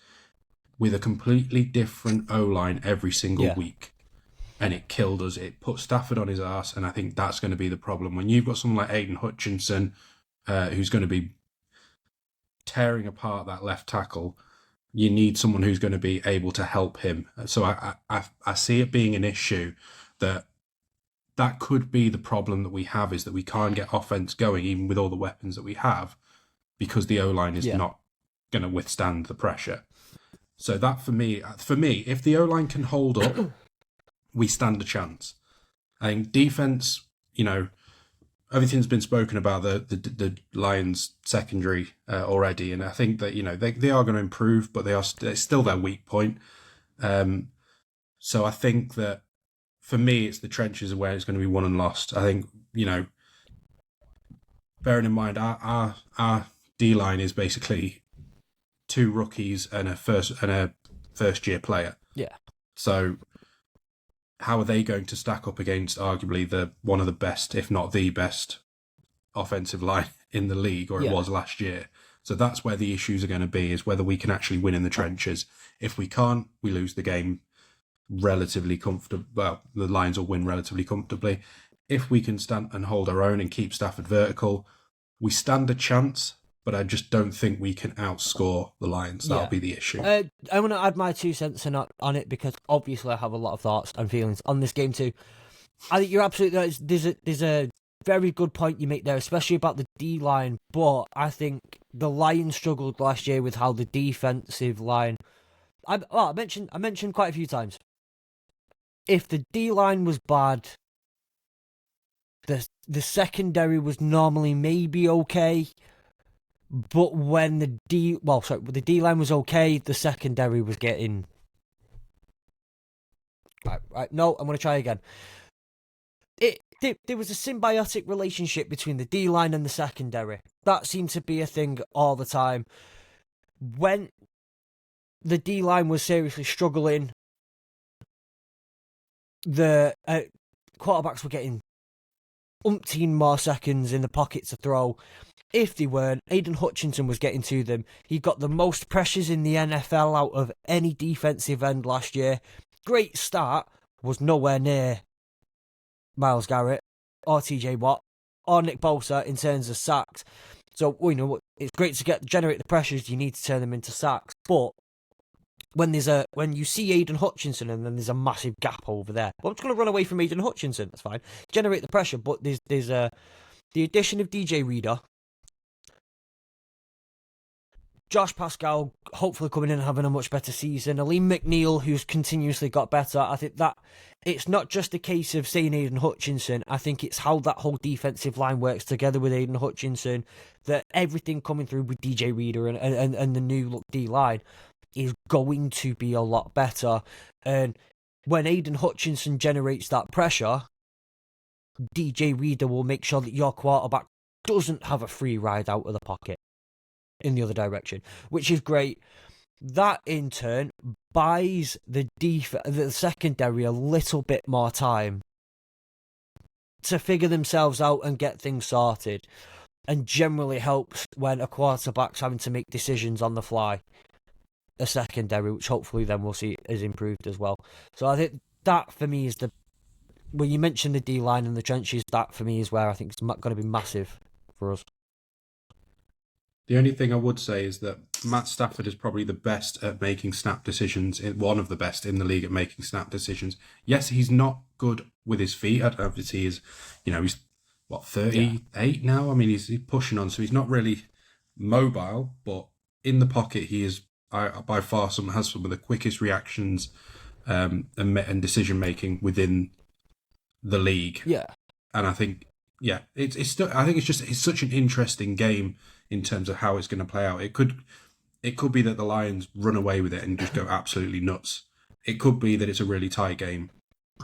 with a completely different O-line every single week. And it killed us. It put Stafford on his arse, and I think that's going to be the problem. When you've got someone like Aiden Hutchinson, who's going to be tearing apart that left tackle, you need someone who's going to be able to help him. So I see it being an issue that could be the problem that we have, is that we can't get offense going even with all the weapons that we have, because the O-line is not going to withstand the pressure. So that for me, if the O-line can hold up, we stand a chance. I think defense, everything's been spoken about the Lions secondary already, and I think that they are going to improve, but it's still their weak point. So I think that for me, it's the trenches where it's going to be won and lost. I think bearing in mind our D-line is basically 2 rookies and a first year player. Yeah. So how are they going to stack up against arguably one of the best, if not the best, offensive line in the league, or it was last year? So that's where the issues are going to be, is whether we can actually win in the trenches. If we can't, we lose the game relatively comfortably. Well, the Lions will win relatively comfortably. If we can stand and hold our own and keep Stafford vertical, we stand a chance. But I just don't think we can outscore the Lions. That'll be the issue. I want to add my 2 cents on it, because obviously I have a lot of thoughts and feelings on this game too. I think you're absolutely right. There's a very good point you make there, especially about the D-line. But I think the Lions struggled last year with how the defensive line. I mentioned quite a few times. If the D-line was bad, the secondary was normally maybe okay. But when the D-line was okay, the secondary was getting... Right, no, I'm going to try again. There was a symbiotic relationship between the D-line and the secondary. That seemed to be a thing all the time. When the D-line was seriously struggling, the quarterbacks were getting umpteen more seconds in the pocket to throw. if they weren't, Aiden Hutchinson was getting to them. He got the most pressures in the NFL out of any defensive end last year. Great start, was nowhere near Myles Garrett or TJ Watt or Nick Bosa in terms of sacks. So, it's great to generate the pressures. You need to turn them into sacks. But when you see Aiden Hutchinson and then there's a massive gap over there, well, I'm just going to run away from Aiden Hutchinson. That's fine. Generate the pressure. But there's the addition of DJ Reader, Josh Pascal hopefully coming in and having a much better season. Aleem McNeil, who's continuously got better. I think that it's not just a case of saying Aiden Hutchinson. I think it's how that whole defensive line works together with Aiden Hutchinson. That everything coming through with DJ Reader and the new look D-line is going to be a lot better. And when Aiden Hutchinson generates that pressure, DJ Reader will make sure that your quarterback doesn't have a free ride out of the pocket in the other direction, which is great. That in turn buys the secondary a little bit more time to figure themselves out and get things sorted, and generally helps when a quarterback's having to make decisions on the fly. A secondary, which hopefully then we'll see is improved as well. So I think that for me is when you mention the D-line and the trenches, that for me is where I think it's going to be massive for us. The only thing I would say is that Matt Stafford is probably the best at making snap decisions, one of the best in the league at making snap decisions. Yes, he's not good with his feet. Obviously, he's 38 now? I mean, he's pushing on, so he's not really mobile, but in the pocket, he is by far has some of the quickest reactions and decision-making within the league. Yeah. And I think, it's still. I think it's such an interesting game in terms of how it's going to play out. It could be that the Lions run away with it and just go absolutely nuts. It could be that it's a really tight game,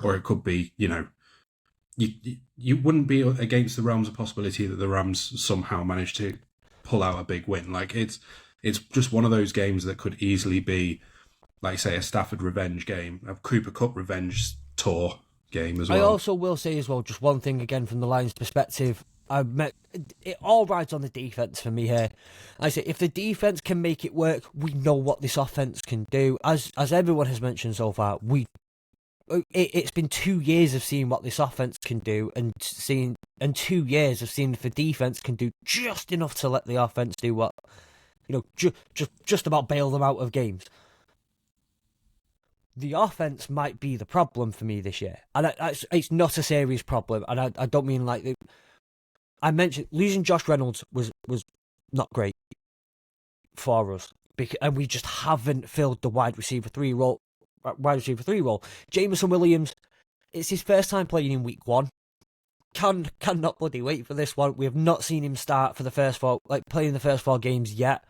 or it could be, you wouldn't be against the realms of possibility that the Rams somehow manage to pull out a big win. Like it's just one of those games that could easily be, like say, a Stafford revenge game, a Cooper Kupp revenge tour game as well. I also will say as well, just one thing again from the Lions' perspective. It all rides on the defense for me here. I say if the defense can make it work, we know what this offense can do. As everyone has mentioned so far, it's been 2 years of seeing what this offense can do, and 2 years of seeing if the defense can do just enough to let the offense do what, just about bail them out of games. The offense might be the problem for me this year, and it's not a serious problem. And I don't mean like I mentioned, losing Josh Reynolds was not great for us, and we just haven't filled the wide receiver 3 role. Jameson Williams, it's his first time playing in week 1. Cannot bloody wait for this one. We have not seen him start for the first 4, playing the first 4 games yet.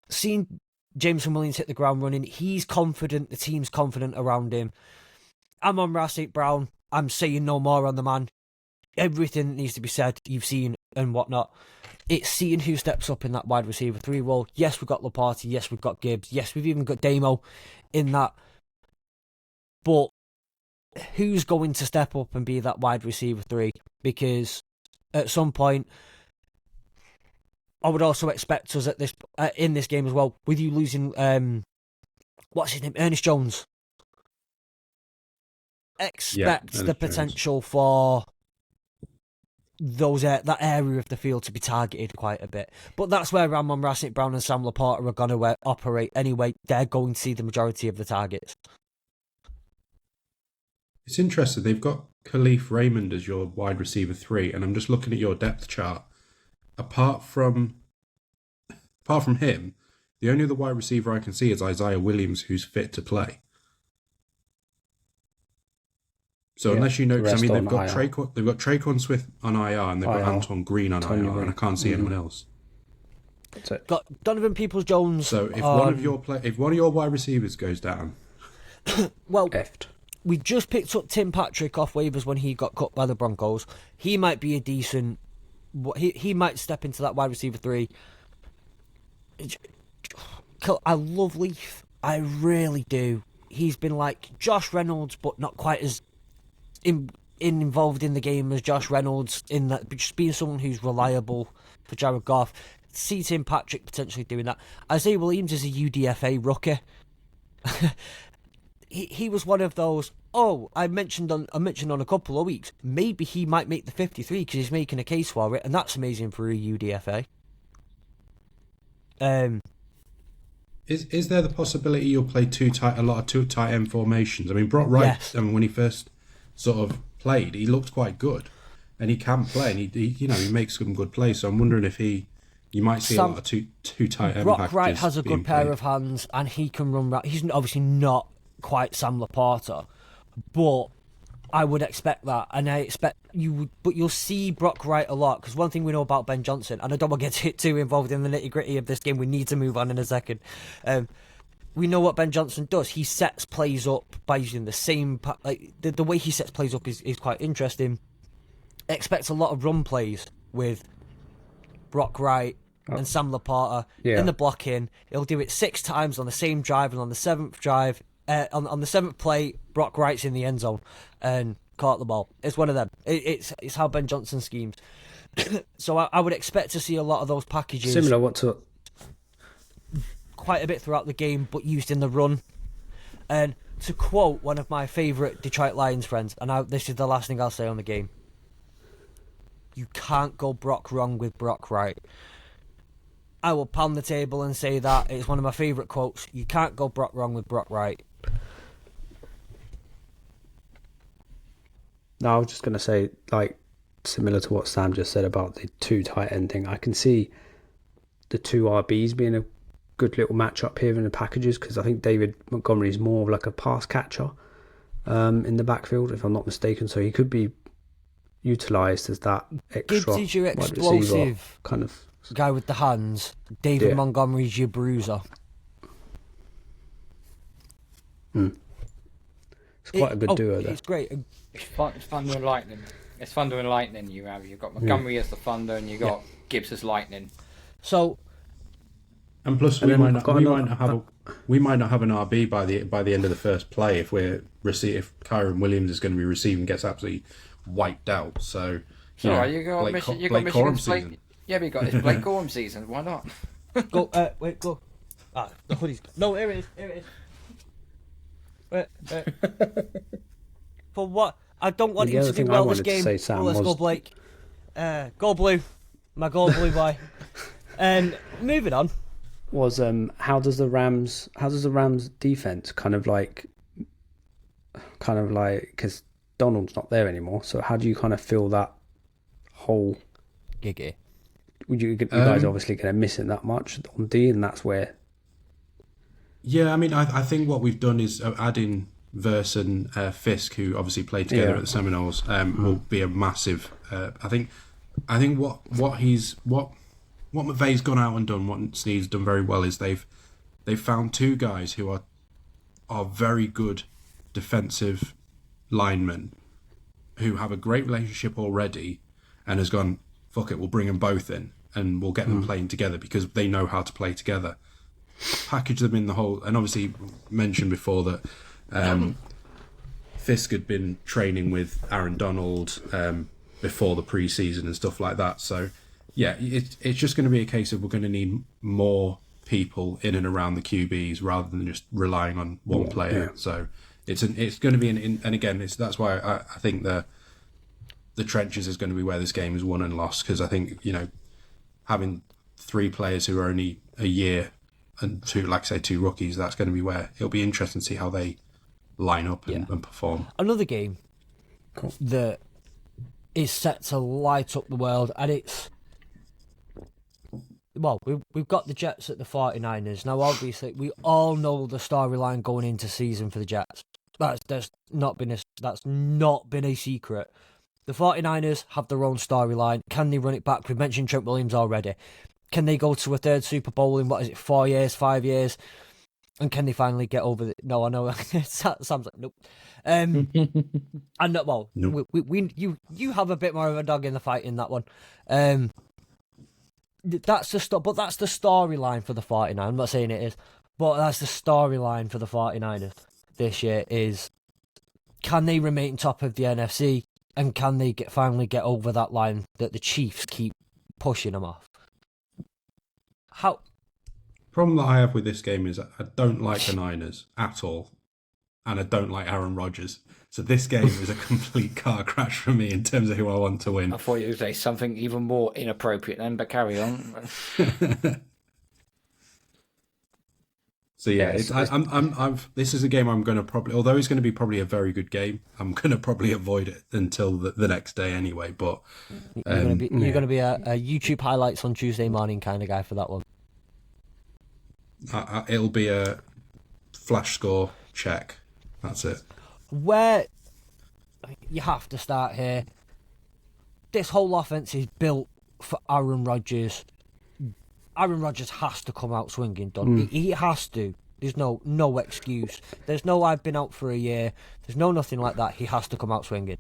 Seen Jameson Williams hit the ground running. He's confident. The team's confident around him. Amon-Ra St. Brown, I'm saying no more on the man. Everything that needs to be said, you've seen and whatnot. It's seeing who steps up in that wide receiver 3 role. Yes, we've got Laporte. Yes, we've got Gibbs. Yes, we've even got Damo in that. But who's going to step up and be that wide receiver 3? Because at some point, I would also expect us in this game as well, with you losing what's his name, Ernest Jones. Expect the potential for that area of the field to be targeted quite a bit. But that's where Amon-Ra St. Brown and Sam Laporta are going to operate anyway. They're going to see the majority of the targets. It's interesting. They've got Khalif Raymond as your wide receiver 3, and I'm just looking at your depth chart. Apart from him, the only other wide receiver I can see is Isaiah Williams, who's fit to play. So unless you know, because they've got Traquan Smith on IR, and they've got Antoine Green on IR, and I can't see anyone else. That's it. Got Donovan Peoples-Jones. So if one of your wide receivers goes down, well, we just picked up Tim Patrick off waivers when he got cut by the Broncos. He might be a decent. He might step into that wide receiver 3. I love Leaf. I really do. He's been like Josh Reynolds, but not quite as involved in the game as Josh Reynolds, in that just being someone who's reliable for Jared Goff. See Tim Patrick potentially doing that. Isaiah Williams is a UDFA rookie. he was one of those. Oh, I mentioned on a couple of weeks. Maybe he might make the 53 because he's making a case for it, and that's amazing for a UDFA. Is there the possibility you'll play a lot of two tight end formations? I mean, Brock Wright. Yes. I mean, when he first sort of played, he looked quite good, and he can play, and he makes some good plays. So I'm wondering if you might see a lot of two tight end. Brock Wright has a good pair of hands, and he can run right. He's obviously not quite Sam Laporta, but I would expect that, and I expect you would. But you'll see Brock Wright a lot, because one thing we know about Ben Johnson, and I don't want to get too involved in the nitty gritty of this game. We need to move on in a second. We know what Ben Johnson does. He sets plays up by using the same. Like the way he sets plays up is quite interesting. Expect a lot of run plays with Brock Wright and Sam Laporta in the blocking. He'll do it 6 times on the same drive, and on the 7th drive. On the 7th play, Brock Wright's in the end zone and caught the ball. It's one of them. It's how Ben Johnson schemes. So I would expect to see a lot of those packages. Similar what to... Quite a bit throughout the game, but used in the run. And to quote one of my favourite Detroit Lions friends, and this is the last thing I'll say on the game, you can't go Brock wrong with Brock Wright. I will pound the table and say that. It's one of my favourite quotes. You can't go Brock wrong with Brock Wright. No, I was just going to say, like, similar to what Sam just said about the 2 tight end thing, I can see the 2 RBs being a good little matchup here in the packages, because I think David Montgomery is more of like a pass catcher in the backfield, if I'm not mistaken. So he could be utilised as that extra Gibbs is your wide receiver explosive kind of guy with the hands. David Montgomery's your bruiser. It's quite a good duo there. It's great. It's thunder and lightning. It's thunder and lightning. You've got Montgomery as the thunder, and you've got Gibbs as lightning. So, and plus we might not have an RB by the end of the first play if Kyron Williams is going to be receiving, gets absolutely wiped out. So you got Michigan season. Yeah, but you got this Blake Corum season. Why not? Go. Go. The hoodie's. No, here it is. Wait. For what? I don't want him to do well this game. Let's go, Blake. Go blue. My gold blue boy. Moving on. Was how does the Rams defense kind of like because Donald's not there anymore, so how do you kind of feel that whole giggy? Would you guys obviously going to miss it that much on D, and that's where. Yeah, I mean, I think what we've done is adding Verse and Fisk, who obviously played together at the Seminoles, will be a massive. I think what McVay's gone out and done, what Snead's done very well, is they've found 2 guys who are very good defensive linemen who have a great relationship already, and has gone, fuck it, we'll bring them both in and we'll get them playing together because they know how to play together. Package them in the whole, and obviously mentioned before that Fisk had been training with Aaron Donald before the preseason and stuff like that. So yeah, it's just going to be a case of we're going to need more people in and around the QBs rather than just relying on one player. Yeah. So it's going to be and again that's why I think the trenches is going to be where this game is won and lost, because I think having 3 players who are only a year and 2 rookies, that's going to be where it'll be interesting to see how they line up and perform. Another game that is set to light up the world, and it's we've got the Jets at the 49ers. Now obviously we all know the storyline going into season for the Jets. That's not been a secret. The 49ers have their own storyline. Can they run it back? We've mentioned Trent Williams already. Can they go to a 3rd Super Bowl in 4 years, 5 years? And can they finally get over the... No, I know. Sam's like, nope. And nope. You have a bit more of a dog in the fight in that one. That's the storyline for the 49ers. I'm not saying it is, but that's the storyline for the 49ers this year is, can they remain top of the NFC? And can they finally get over that line that the Chiefs keep pushing them off? How? Problem that I have with this game is I don't like the Niners at all, and I don't like Aaron Rodgers. So this game is a complete car crash for me in terms of who I want to win. I thought you would say something even more inappropriate then, but carry on. So yeah, this is a game I'm going to probably, although it's going to be probably a very good game, I'm going to probably avoid it until the next day anyway. But you're going to be a YouTube highlights on Tuesday morning kind of guy for that one. It'll be a flash score check. That's it. Where you have to start here. This whole offense is built for Aaron Rodgers. Aaron Rodgers has to come out swinging, Don. He has to. There's no excuse. There's no I've been out for a year. There's no nothing like that. He has to come out swinging.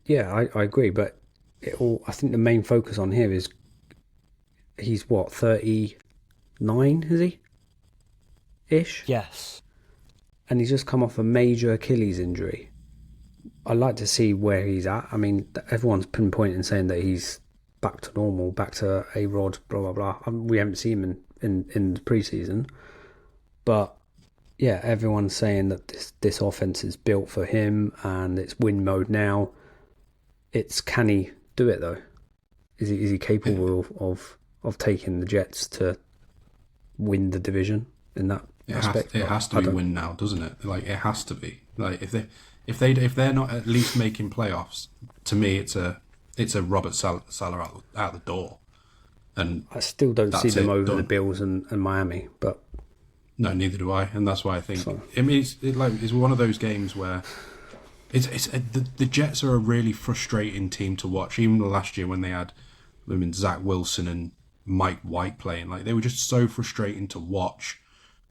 Yeah, I agree, but I think the main focus on here is he's what, 39, is he? Ish? Yes. And he's just come off a major Achilles injury. I'd like to see where he's at. I mean, everyone's pinpointing saying that he's back to normal, back to A-Rod, blah, blah, blah. We haven't seen him in the preseason. But, yeah, everyone's saying that this offense is built for him and it's win mode now. Can he do it, though? Is he capable of taking the Jets to win the division in that aspect? It has to be win now, doesn't it? Like, it has to be. Like, if they're not at least making playoffs, to me, it's a Robert Saleh out the door. And I still don't see them over the Bills and Miami, but no, neither do I, and that's why I think. So. I mean, it's one of those games where the Jets are a really frustrating team to watch. Even last year when they had Zach Wilson and Mike White playing, like they were just so frustrating to watch,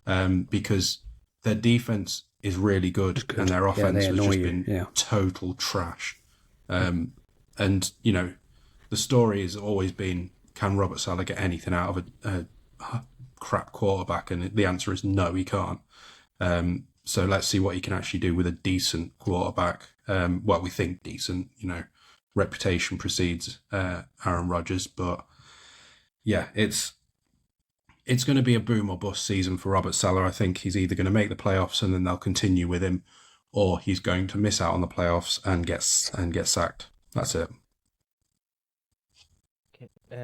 because their defense is really good. And their offense has just been total trash. And you know, the story has always been, can Robert Saleh get anything out of a crap quarterback? And the answer is no, he can't. So let's see what he can actually do with a decent quarterback. Well, we think decent, you know, reputation precedes Aaron Rodgers, but yeah, it's going to be a boom or bust season for Robert Saleh. I think he's either going to make the playoffs and then they'll continue with him, or he's going to miss out on the playoffs and get sacked. That's it.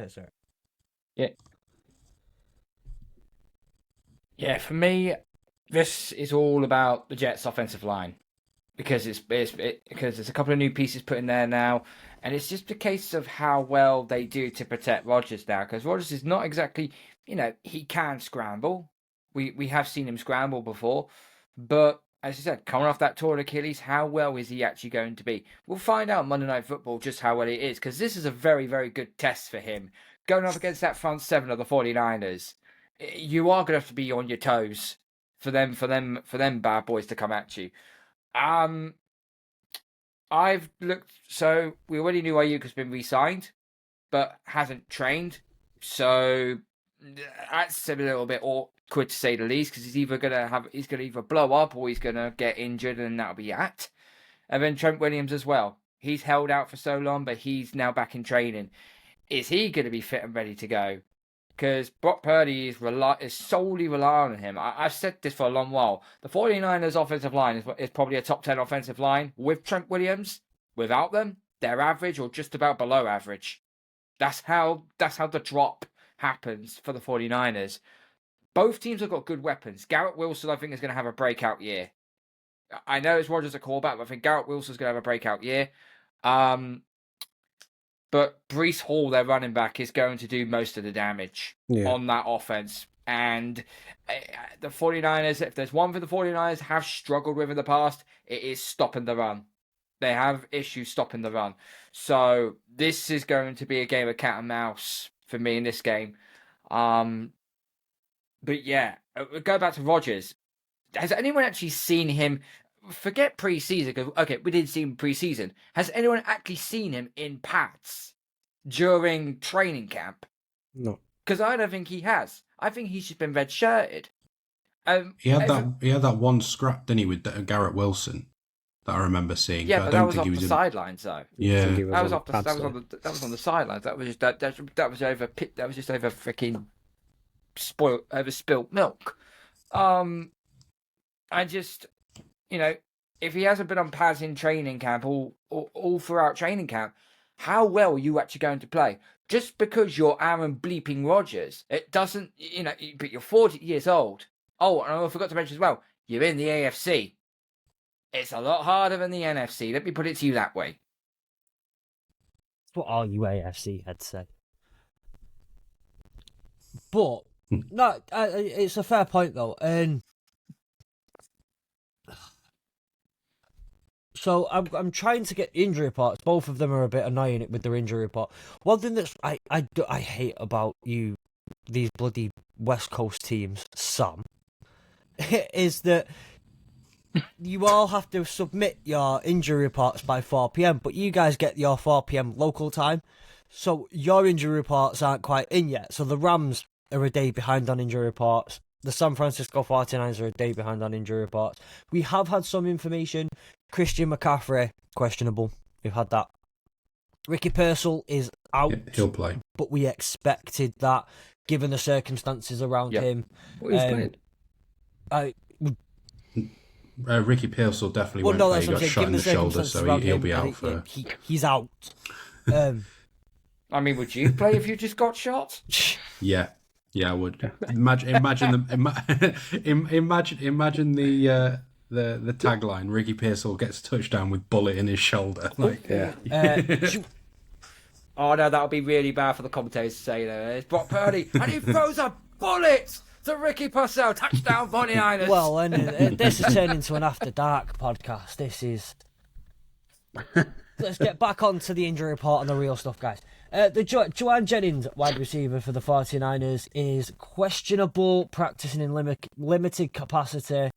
Sorry. Yeah. Yeah, for me, this is all about the Jets' offensive line, because because there's a couple of new pieces put in there now, and it's just a case of how well they do to protect Rodgers now, because Rodgers is not exactly, you know, he can scramble. We have seen him scramble before, but as you said, coming off that torn Achilles, how well is he actually going to be? We'll find out Monday Night Football just how well he is, because this is a very, very good test for him. Going up against that front seven of the 49ers, you are going to have to be on your toes for them bad boys to come at you. I've looked, so we already knew Ayuk has been re-signed, but hasn't trained, so that's a little bit awkward to say the least, because he's going to either blow up or he's going to get injured, and that'll be it. And then Trent Williams as well. He's held out for so long, but he's now back in training. Is he going to be fit and ready to go? Because Brock Purdy is solely relying on him. I've said this for a long while. The 49ers offensive line is probably a top 10 offensive line with Trent Williams. Without them, they're average or just about below average. That's how the drop happens for the 49ers. Both teams have got good weapons. Garrett Wilson, I think, is going to have a breakout year. I know it's Rodgers a quarterback, but I think Garrett Wilson's going to have a breakout year. But Breece Hall, their running back, is going to do most of the damage on that offense. And the 49ers, if there's one thing the 49ers have struggled with in the past, it is stopping the run. They have issues stopping the run. So this is going to be a game of cat and mouse for me in this game. But yeah, go back to Rodgers. Has anyone actually seen him? Forget pre-season, because, okay, we did see him pre-season. Has anyone actually seen him in pads during training camp? No. Because I don't think he has. I think he's just been red-shirted. He had that one scrap, didn't he, with Garrett Wilson? that I remember seeing. Yeah, but but I that don't was think off he was the in. sidelines, though. Yeah, That was on the sidelines. That was just that was over freaking over spilt milk. I just, if he hasn't been on pads in training camp all throughout training camp, how well are you actually going to play? Just because you're Aaron bleeping Rodgers, it doesn't, but you're 40 years old. Oh, and I forgot to mention as well, you're in the AFC. It's a lot harder than the NFC. Let me put it to you that way. That's what all you AFC had say. But no, it's a fair point though, and so I'm trying to get injury reports. Both of them are a bit annoying with their injury report. One thing that's I hate about these bloody West Coast teams, Sam, is that you all have to submit your injury reports by 4 p.m, but you guys get your 4 p.m. local time, so your injury reports aren't quite in yet. So the Rams are a day behind on injury reports. The San Francisco 49ers are a day behind on injury reports. We have had some information. Christian McCaffrey, questionable. We've had that. Ricky Pearsall is out. Yeah, he'll play. But we expected that, given the circumstances around him. Well, he's playing. Ricky Pearsall definitely won't play. He got shot in the shoulder, so he'll be out for... He's out. I mean, would you play if you just got shot? Yeah, I would. Imagine the tagline: Ricky Pearsall gets a touchdown with bullet in his shoulder. Oh no, that would be really bad for the commentators to say that. It's Brock Purdy, and he throws a bullet to Ricky Pearsall, touchdown 49ers. Well, and this is turned into an After Dark podcast. This is... Let's get back onto the injury report and the real stuff, guys. The Joanne Jennings, wide receiver for the 49ers, is questionable, practicing in limited capacity.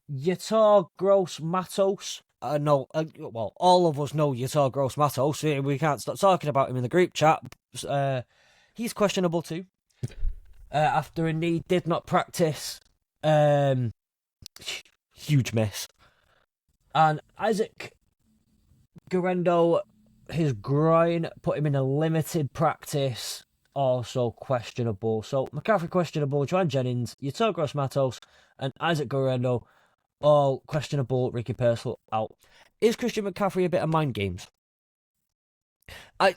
Yator Gross-Matos, all of us know Yator Gross-Matos. We can't stop talking about him in the group chat. He's questionable too. After a knee, did not practice. Huge miss. And Isaac Guerrero, his groin, put him in a limited practice, also questionable. So McCaffrey questionable, Joanne Jennings, Yator Gross-Matos, and Isaac Guerrero all questionable. Ricky Pearsall out. Is Christian McCaffrey a bit of mind games? I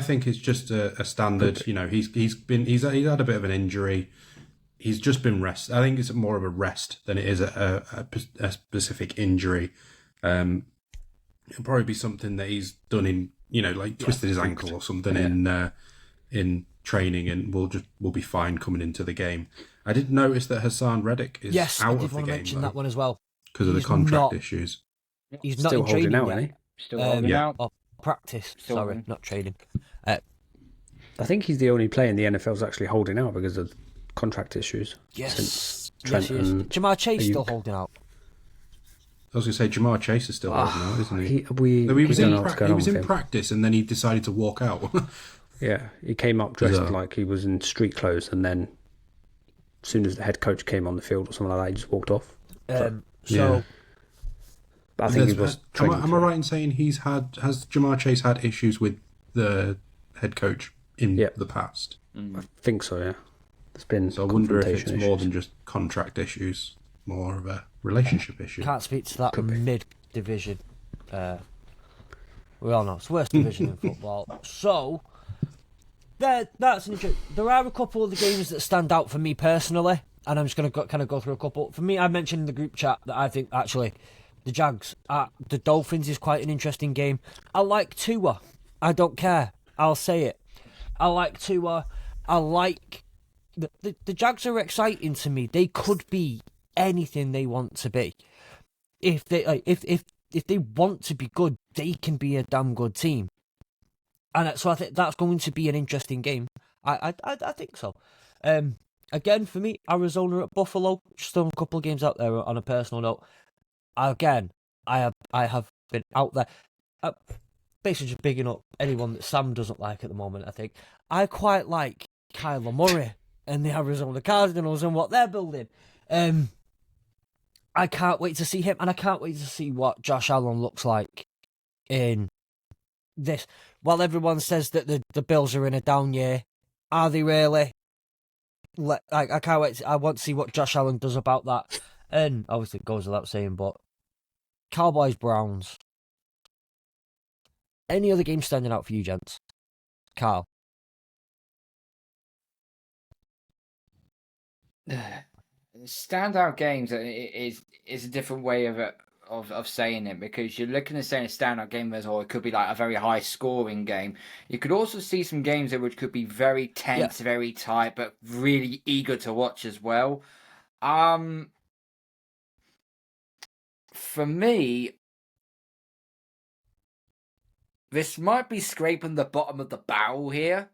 think it's just a standard. He's had a bit of an injury. He's just been rested. I think it's more of a rest than it is a specific injury. It'll probably be something that he's done in, twisted his ankle or something in training, and we'll be fine coming into the game. I did notice that Hassan Reddick is out of the game. Yes, I did want to mention that one as well. Because of the contract issues. He's not in training out, yet. isn't he? Still holding out. Or practice, not training. I think he's the only player in the NFL that's actually holding out because of contract issues. Yes. Trent and Jamar Chase still holding out. I was going to say Jamar Chase is still holding out, isn't he? He was in practice and then he decided to walk out. Yeah, he came up dressed like he was in street clothes, and then as soon as the head coach came on the field or something like that, he just walked off. But I think he was. Am I right in saying has Jamar Chase had issues with the head coach in the past? I think so. Yeah, there's been. So I wonder if it's more than just contract issues, more of a relationship issue. Can't speak to that mid division. We all know it's the worst division in football. So that's interesting. There are a couple of the games that stand out for me personally, and I'm just going to kind of go through a couple. For me, I mentioned in the group chat that I think actually the Jags at the Dolphins is quite an interesting game. I like Tua. I don't care. I'll say it. I like Tua. I like the Jags are exciting to me. They could be anything they want to be. If they if they want to be good, they can be a damn good team. And so I think that's going to be an interesting game. I think so. Again, for me, Arizona at Buffalo, just throwing a couple of games out there on a personal note. Again, I have been out there, basically just bigging up anyone that Sam doesn't like at the moment. I think I quite like Kyler Murray and the Arizona Cardinals and what they're building. I can't wait to see him, and I can't wait to see what Josh Allen looks like in this. While everyone says that the Bills are in a down year, are they really? I can't wait. I want to see what Josh Allen does about that. And obviously, it goes without saying, but Cowboys, Browns. Any other game standing out for you, gents? Carl. Standout games is a different way of saying it, because you're looking at saying a standout game as well. It could be like a very high scoring game. You could also see some games that which could be very tense, very tight, but really eager to watch as well. For me, this might be scraping the bottom of the barrel here,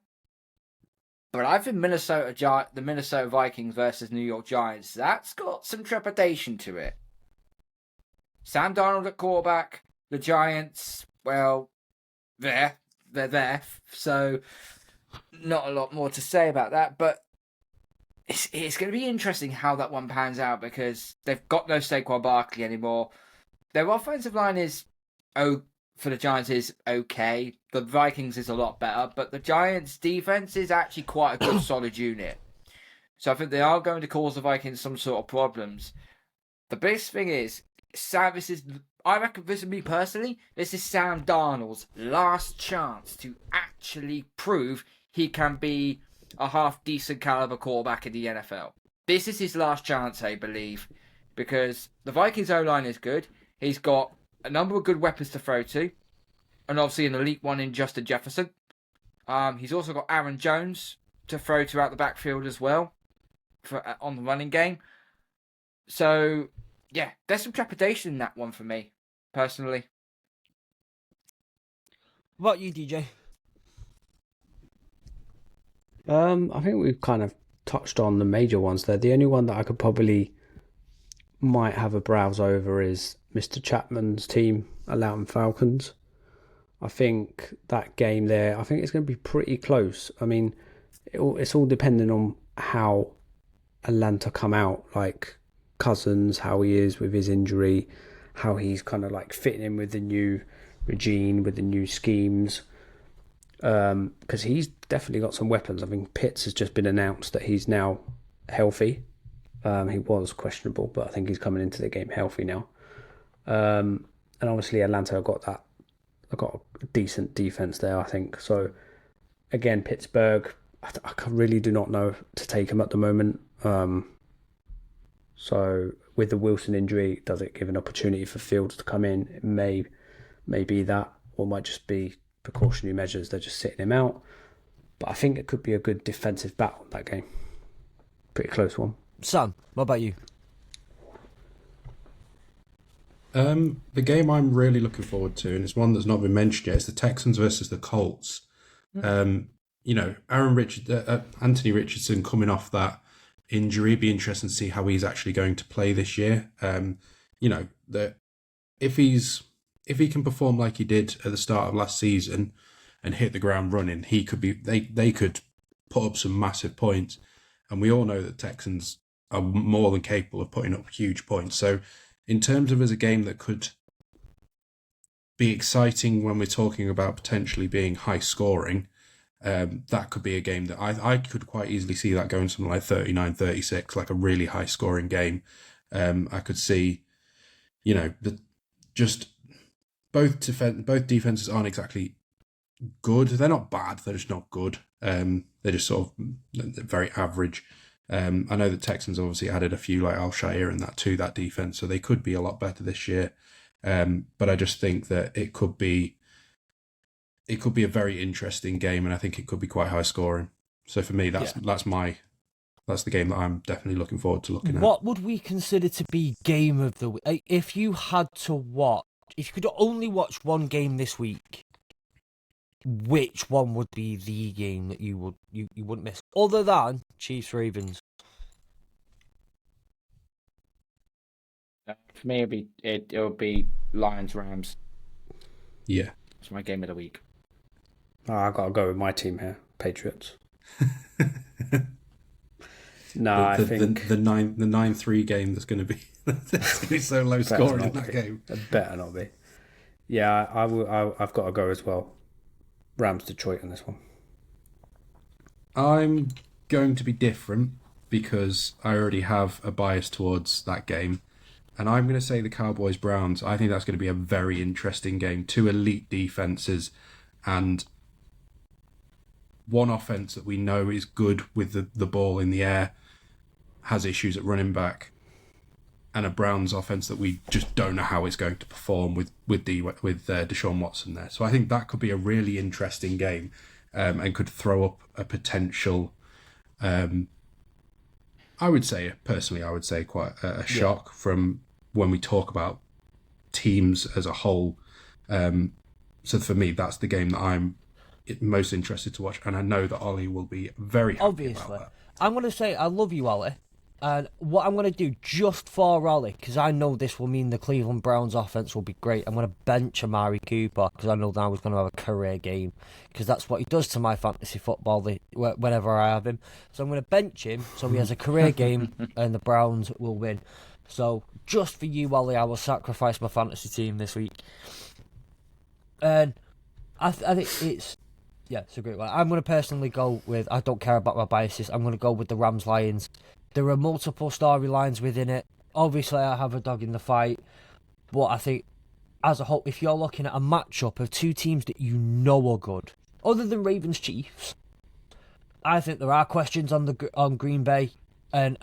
but I think the Minnesota Vikings versus New York Giants, that's got some trepidation to it. Sam Darnold at quarterback, the Giants, well, they're there, so not a lot more to say about that, but it's going to be interesting how that one pans out, because they've got no Saquon Barkley anymore. Their offensive line for the Giants is okay. The Vikings is a lot better, but the Giants' defense is actually quite a good, solid unit. So I think they are going to cause the Vikings some sort of problems. The biggest thing is, I reckon, this is me personally, this is Sam Darnold's last chance to actually prove he can be a half-decent caliber quarterback in the NFL. This is his last chance, I believe, because the Vikings' O-line is good. He's got a number of good weapons to throw to, and obviously an elite one in Justin Jefferson. He's also got Aaron Jones to throw to out the backfield as well on the running game. So, yeah, there's some trepidation in that one for me, personally. What about you, DJ? I think we've kind of touched on the major ones there. The only one that I could probably might have a browse over is Mr. Chapman's team, Atlanta Falcons. I think that game there, I think it's going to be pretty close. I mean, it's all depending on how Atlanta come out, like Cousins, how he is with his injury, how he's kind of like fitting in with the new regime, with the new schemes. Because he's definitely got some weapons. I mean, Pitts has just been announced that he's now healthy. He was questionable, but I think he's coming into the game healthy now. And obviously Atlanta have got a decent defense there, I think. So again, Pittsburgh, I really do not know to take him at the moment. So with the Wilson injury, does it give an opportunity for Fields to come in? It may be that, or it might just be precautionary measures. They're just sitting him out. But I think it could be a good defensive battle in that game. Pretty close one. Sam, what about you? The game I'm really looking forward to, and it's one that's not been mentioned yet, is the Texans versus the Colts. Anthony Richardson coming off that injury, be interesting to see how he's actually going to play this year. That if he can perform like he did at the start of last season and hit the ground running, he could be. They could put up some massive points, and we all know that Texans are more than capable of putting up huge points. So, in terms of as a game that could be exciting when we're talking about potentially being high scoring, that could be a game that I could quite easily see that going something like 39-36, like a really high scoring game. I could see, both defenses aren't exactly good. They're not bad. They're just not good. They're just sort of very average. I know that Texans obviously added a few like Alshire and that to that defense, so they could be a lot better this year. But I just think that it could be a very interesting game, and I think it could be quite high scoring. So for me, that's the game that I'm definitely looking forward to looking at. What would we consider to be game of the week? If you could only watch one game this week, which one would be the game that you wouldn't miss, other than Chiefs Ravens? For me, it would be Lions Rams. Yeah, it's my game of the week. I got to go with my team here, Patriots. No, I think the 9-3 game that's going to be so low scoring in that game. It better not be. Yeah, I've got to go as well. Rams Detroit on this one. I'm going to be different because I already have a bias towards that game. And I'm going to say the Cowboys-Browns. I think that's going to be a very interesting game. Two elite defenses and one offense that we know is good with the ball in the air, has issues at running back, and a Browns offense that we just don't know how it's going to perform with Deshaun Watson there. So I think that could be a really interesting game and could throw up a potential... I would say quite a shock from when we talk about teams as a whole. So for me, that's the game that I'm most interested to watch, and I know that Ollie will be very happy about that. I'm going to say I love you, Ollie, and what I'm going to do just for Ollie, because I know this will mean the Cleveland Browns offense will be great, I'm going to bench Amari Cooper, because I know now he's going to have a career game, because that's what he does to my fantasy football whenever I have him. So I'm going to bench him, so he has a career game, and the Browns will win. So just for you, Ollie, I will sacrifice my fantasy team this week. And I think it's a great one. I'm going to personally go with, I don't care about my biases, I'm going to go with the Rams-Lions. There are multiple storylines within it. Obviously, I have a dog in the fight, but I think, as a whole, if you're looking at a matchup of two teams that you know are good, other than Ravens-Chiefs, I think there are questions on Green Bay, and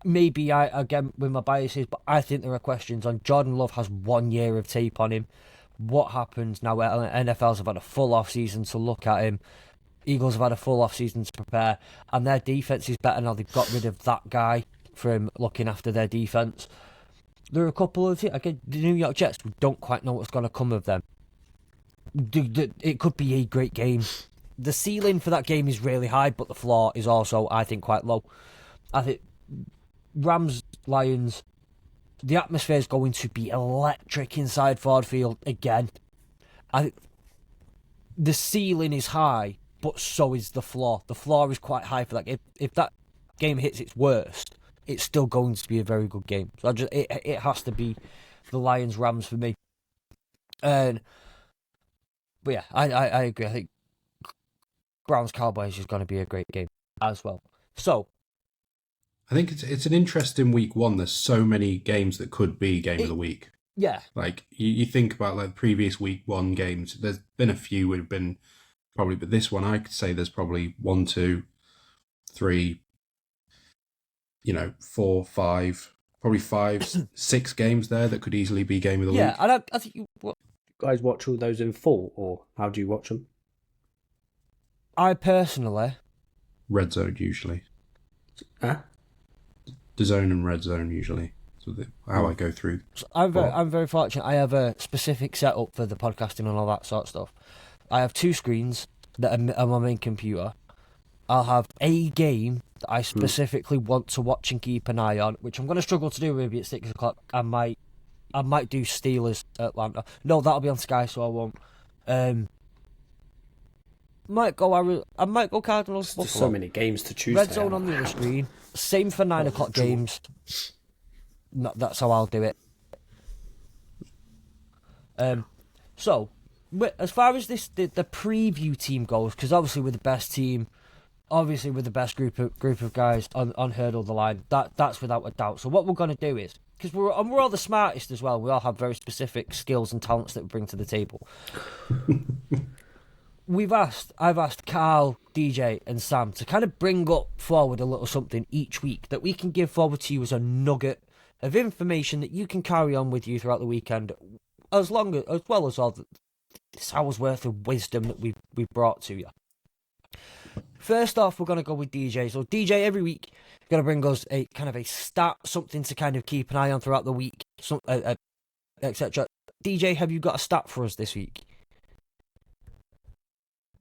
maybe again with my biases, but I think there are questions on Jordan Love. Has 1 year of tape on him. What happens now? NFL's have had a full off season to look at him. Eagles have had a full off season to prepare, and their defense is better now. They've got rid of that guy from looking after their defense. There are a couple of again, the New York Jets. We don't quite know what's going to come of them. It could be a great game. The ceiling for that game is really high, but the floor is also, I think, quite low. I think Rams, Lions, the atmosphere is going to be electric inside Ford Field again. I think the ceiling is high, but so is the floor. The floor is quite high for that game. If that game hits its worst, it's still going to be a very good game. So it has to be the Lions Rams for me. But yeah, I agree. I think Browns Cowboys is going to be a great game as well. So I think it's an interesting week one. There's so many games that could be game of the week. Yeah. Like you think about like previous week one games. There's been a few would have been probably, but this one I could say there's probably 1, 2, 3, 4, 5, probably 5, 6 games there that could easily be game of the week. Yeah, and I think you guys watch all those in full, or how do you watch them? I personally Red Zone usually. Huh? The Zone and Red Zone usually. So how I go through. I'm very fortunate. I have a specific setup for the podcasting and all that sort of stuff. I have 2 screens that are on my main computer. I'll have a game that I specifically want to watch and keep an eye on, which I'm going to struggle to do maybe at 6 o'clock. I might do Steelers Atlanta. No, that'll be on Sky, so I won't. I might go Cardinals. There's so many games to choose. Red Zone on the other screen. Same for 9 o'clock games. No, that's how I'll do it. So, as far as the preview team goes, because obviously we're the best team, obviously we're the best group of guys on Hurdle the Line. That's without a doubt. So what we're going to do is, because we're all the smartest as well, we all have very specific skills and talents that we bring to the table. I've asked Carl, DJ, and Sam to kind of bring up forward a little something each week that we can give forward to you as a nugget of information that you can carry on with you throughout the weekend, as well as all this hour's worth of wisdom that we've brought to you. First off, we're going to go with DJ. So DJ, every week, is going to bring us a kind of a stat, something to kind of keep an eye on throughout the week, etc. DJ, have you got a stat for us this week?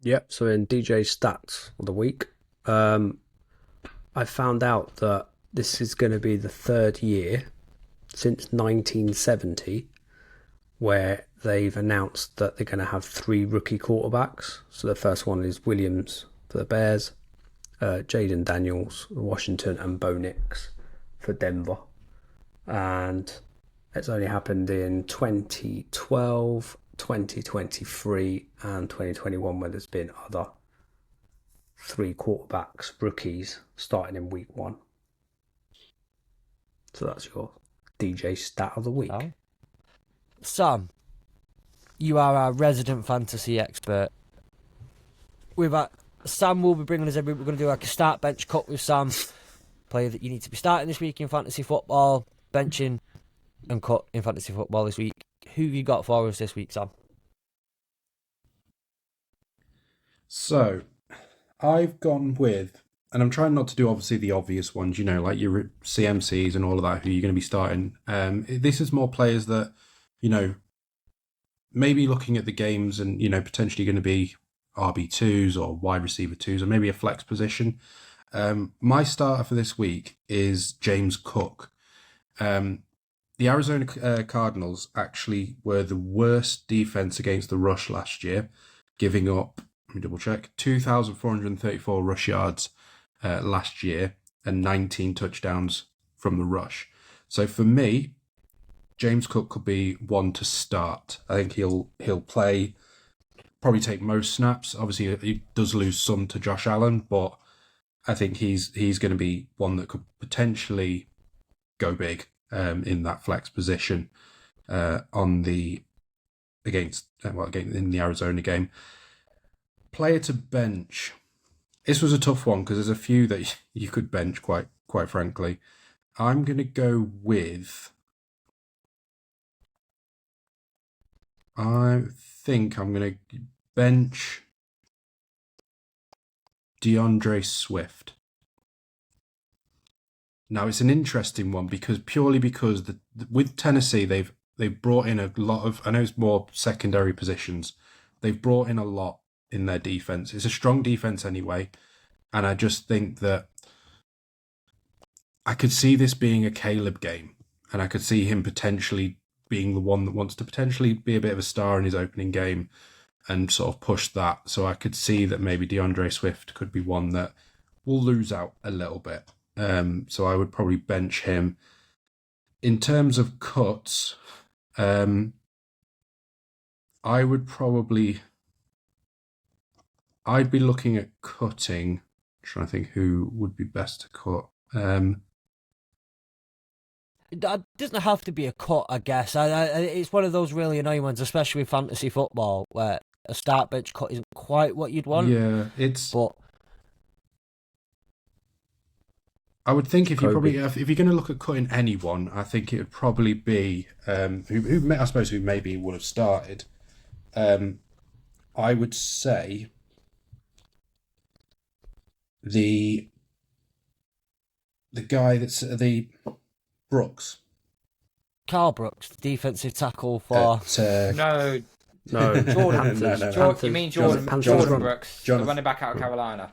Yep, so in DJ's stats of the week, I found out that this is going to be the 3rd year since 1970 where they've announced that they're going to have 3 rookie quarterbacks. So the first one is Williams for the Bears, Jaden Daniels, Washington, and Bo Nix for Denver. And it's only happened in 2012, 2023, and 2021 where there's been other 3 quarterbacks, rookies, starting in week 1. So that's your DJ stat of the week. Oh. Sam, you are our resident fantasy expert. Sam will be bringing us every. We're going to do like a start bench cut with Sam. Player that you need to be starting this week in fantasy football, benching and cut in fantasy football this week. Who have you got for us this week, Sam? So, I've gone with, and I'm trying not to do obviously the obvious ones, like your CMCs and all of that, who you're going to be starting. This is more players that, maybe looking at the games and, potentially going to be RB2s or wide receiver 2s or maybe a flex position. My starter for this week is James Cook. The Arizona Cardinals actually were the worst defense against the rush last year, giving up, let me double check, 2,434 rush yards last year and 19 touchdowns from the rush. So for me, James Cook could be one to start. I think he'll play, probably take most snaps. Obviously, he does lose some to Josh Allen, but I think he's going to be one that could potentially go big in that flex position in the Arizona game. Player to bench. This was a tough one because there's a few that you could bench quite frankly. I'm going to go with. I think I'm going to bench DeAndre Swift. Now it's an interesting one because with Tennessee they've brought in a lot of, I know it's more secondary positions. They've brought in a lot in their defense. It's a strong defense anyway, and I just think that I could see this being a Caleb game, and I could see him potentially being the one that wants to potentially be a bit of a star in his opening game and sort of push that. So I could see that maybe DeAndre Swift could be one that will lose out a little bit. So I would probably bench him. In terms of cuts, I'd be looking at cutting. I'm trying to think who would be best to cut. It doesn't have to be a cut, I guess. It's one of those really annoying ones, especially with fantasy football, where a start bench cut isn't quite what you'd want. Yeah, But I would think if you're going to look at cutting anyone, I think it would probably be who maybe would have started. I would say the guy that's the Brooks. Carl Brooks, defensive tackle for... No. Jordan. No. You mean Jordan Brooks, the running back out of Carolina.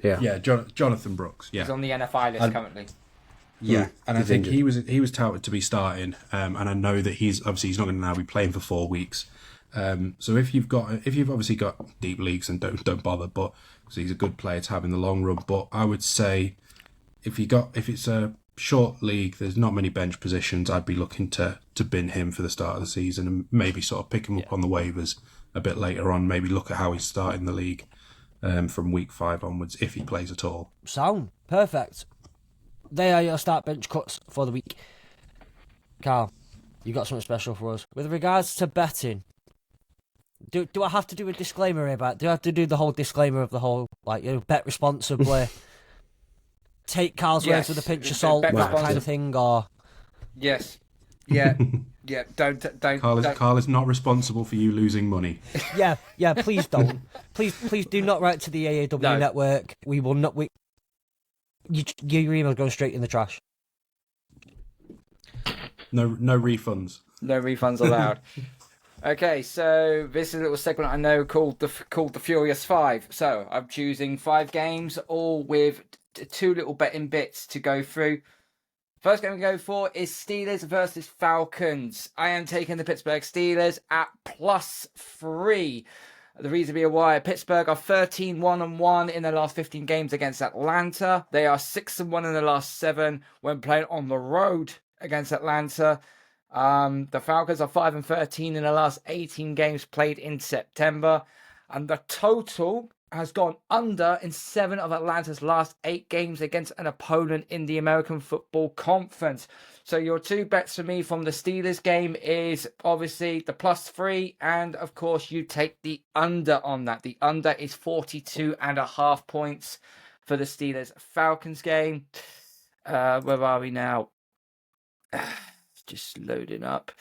Yeah, Jonathan Brooks. Yeah, he's on the NFI list currently. Yeah, and I think he was touted to be starting, and I know that he's not going to now be playing for 4 weeks. So if you've obviously got deep leagues, and don't bother, but because he's a good player to have in the long run. But I would say if it's a short league, there's not many bench positions. I'd be looking to bin him for the start of the season and maybe sort of pick him up on the waivers a bit later on. Maybe look at how he's starting the league from week 5 onwards if he plays at all. Sound perfect. They are your start bench cuts for the week. Carl, you got something special for us with regards to betting. Do I have to do a disclaimer about? Do I have to do the whole disclaimer of the whole bet responsibly? Take Carl's words with a pinch of salt, that kind of thing, or yes, yeah. Don't. Carl is not responsible for you losing money. Yeah. Please don't. Please do not write to the AAW network. We will not. Your email goes straight in the trash. No refunds. No refunds allowed. Okay, so this is a little segment I know called the Furious 5. So I'm choosing 5 games, all with 2 little betting bits to go through. First game we go for is Steelers versus Falcons. I am taking the Pittsburgh Steelers at +3. The reason being why Pittsburgh are 13-1-1 in their last 15 games against Atlanta. They are 6-1 in the last 7 when playing on the road against Atlanta. The Falcons are 5-13 in the last 18 games played in September. And the total has gone under in 7 of Atlanta's last 8 games against an opponent in the American Football Conference. So your 2 bets for me from the Steelers game is obviously the +3, and of course you take the under on that. The under is 42.5 points for the Steelers Falcons game. Where are we now? Just loading up.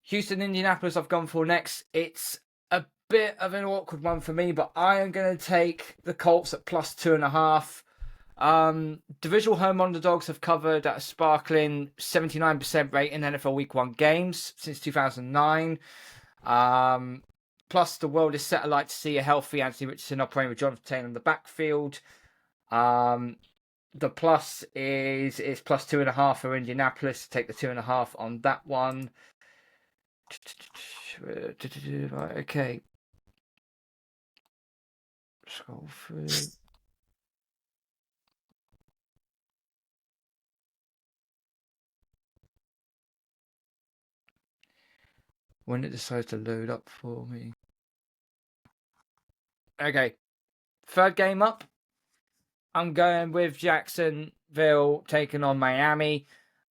Houston, Indianapolis I've gone for next. It's a bit of an awkward one for me, but I am going to take the Colts at +2.5. Divisional home underdogs have covered at a sparkling 79% rate in NFL Week 1 games since 2009. Plus, the world is set alight to see a healthy Anthony Richardson operating with Jonathan Taylor in the backfield. The plus is +2.5 for Indianapolis. Take the 2.5 on that one. Right, okay. Scroll through. When it decides to load up for me. Okay. 3rd game up. I'm going with Jacksonville taking on Miami.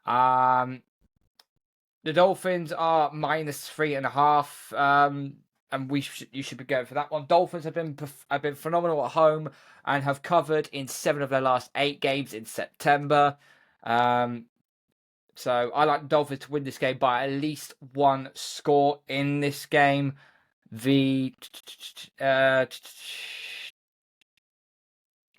The Dolphins are -3.5. And you should be going for that one. Dolphins have been phenomenal at home and have covered in 7 of their last 8 games in September. So I like the Dolphins to win this game by at least 1 score in this game.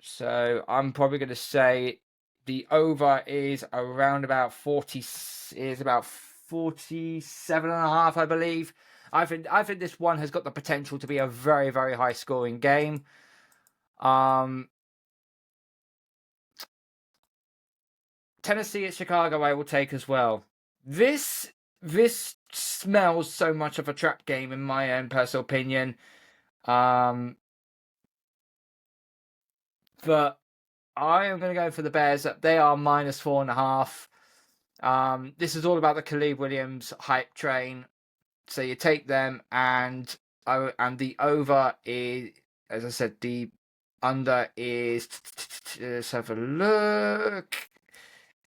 So I'm probably going to say the over is around about 47.5, I believe. I think this one has got the potential to be a very, very high scoring game. Tennessee at Chicago I will take as well. This smells so much of a trap game in my own personal opinion. But I am going to go for the Bears. They are -4.5. This is all about the Khalid Williams hype train. So you take them, and the over is, as I said, the under is. Let's have a look.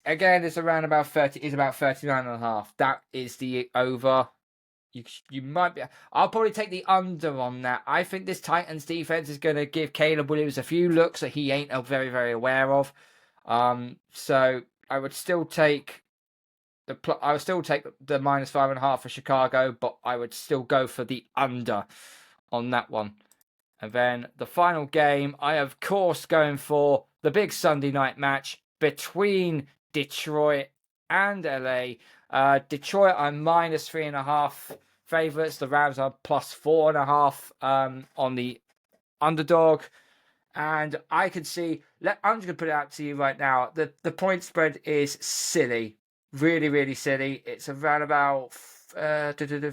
Again, it's around about 30. It's about 39.5. That is the over. You might be. I'll probably take the under on that. I think this Titans defense is going to give Caleb Williams a few looks that he ain't very, very aware of. So I would still take the -5.5 for Chicago, but I would still go for the under on that one. And then the final game, I of course going for the big Sunday night match between Detroit and LA. Detroit are -3.5 favourites. The Rams are +4.5 on the underdog. And I can see, I'm just going to put it out to you right now. The point spread is silly. Really, really silly. It's around about 30,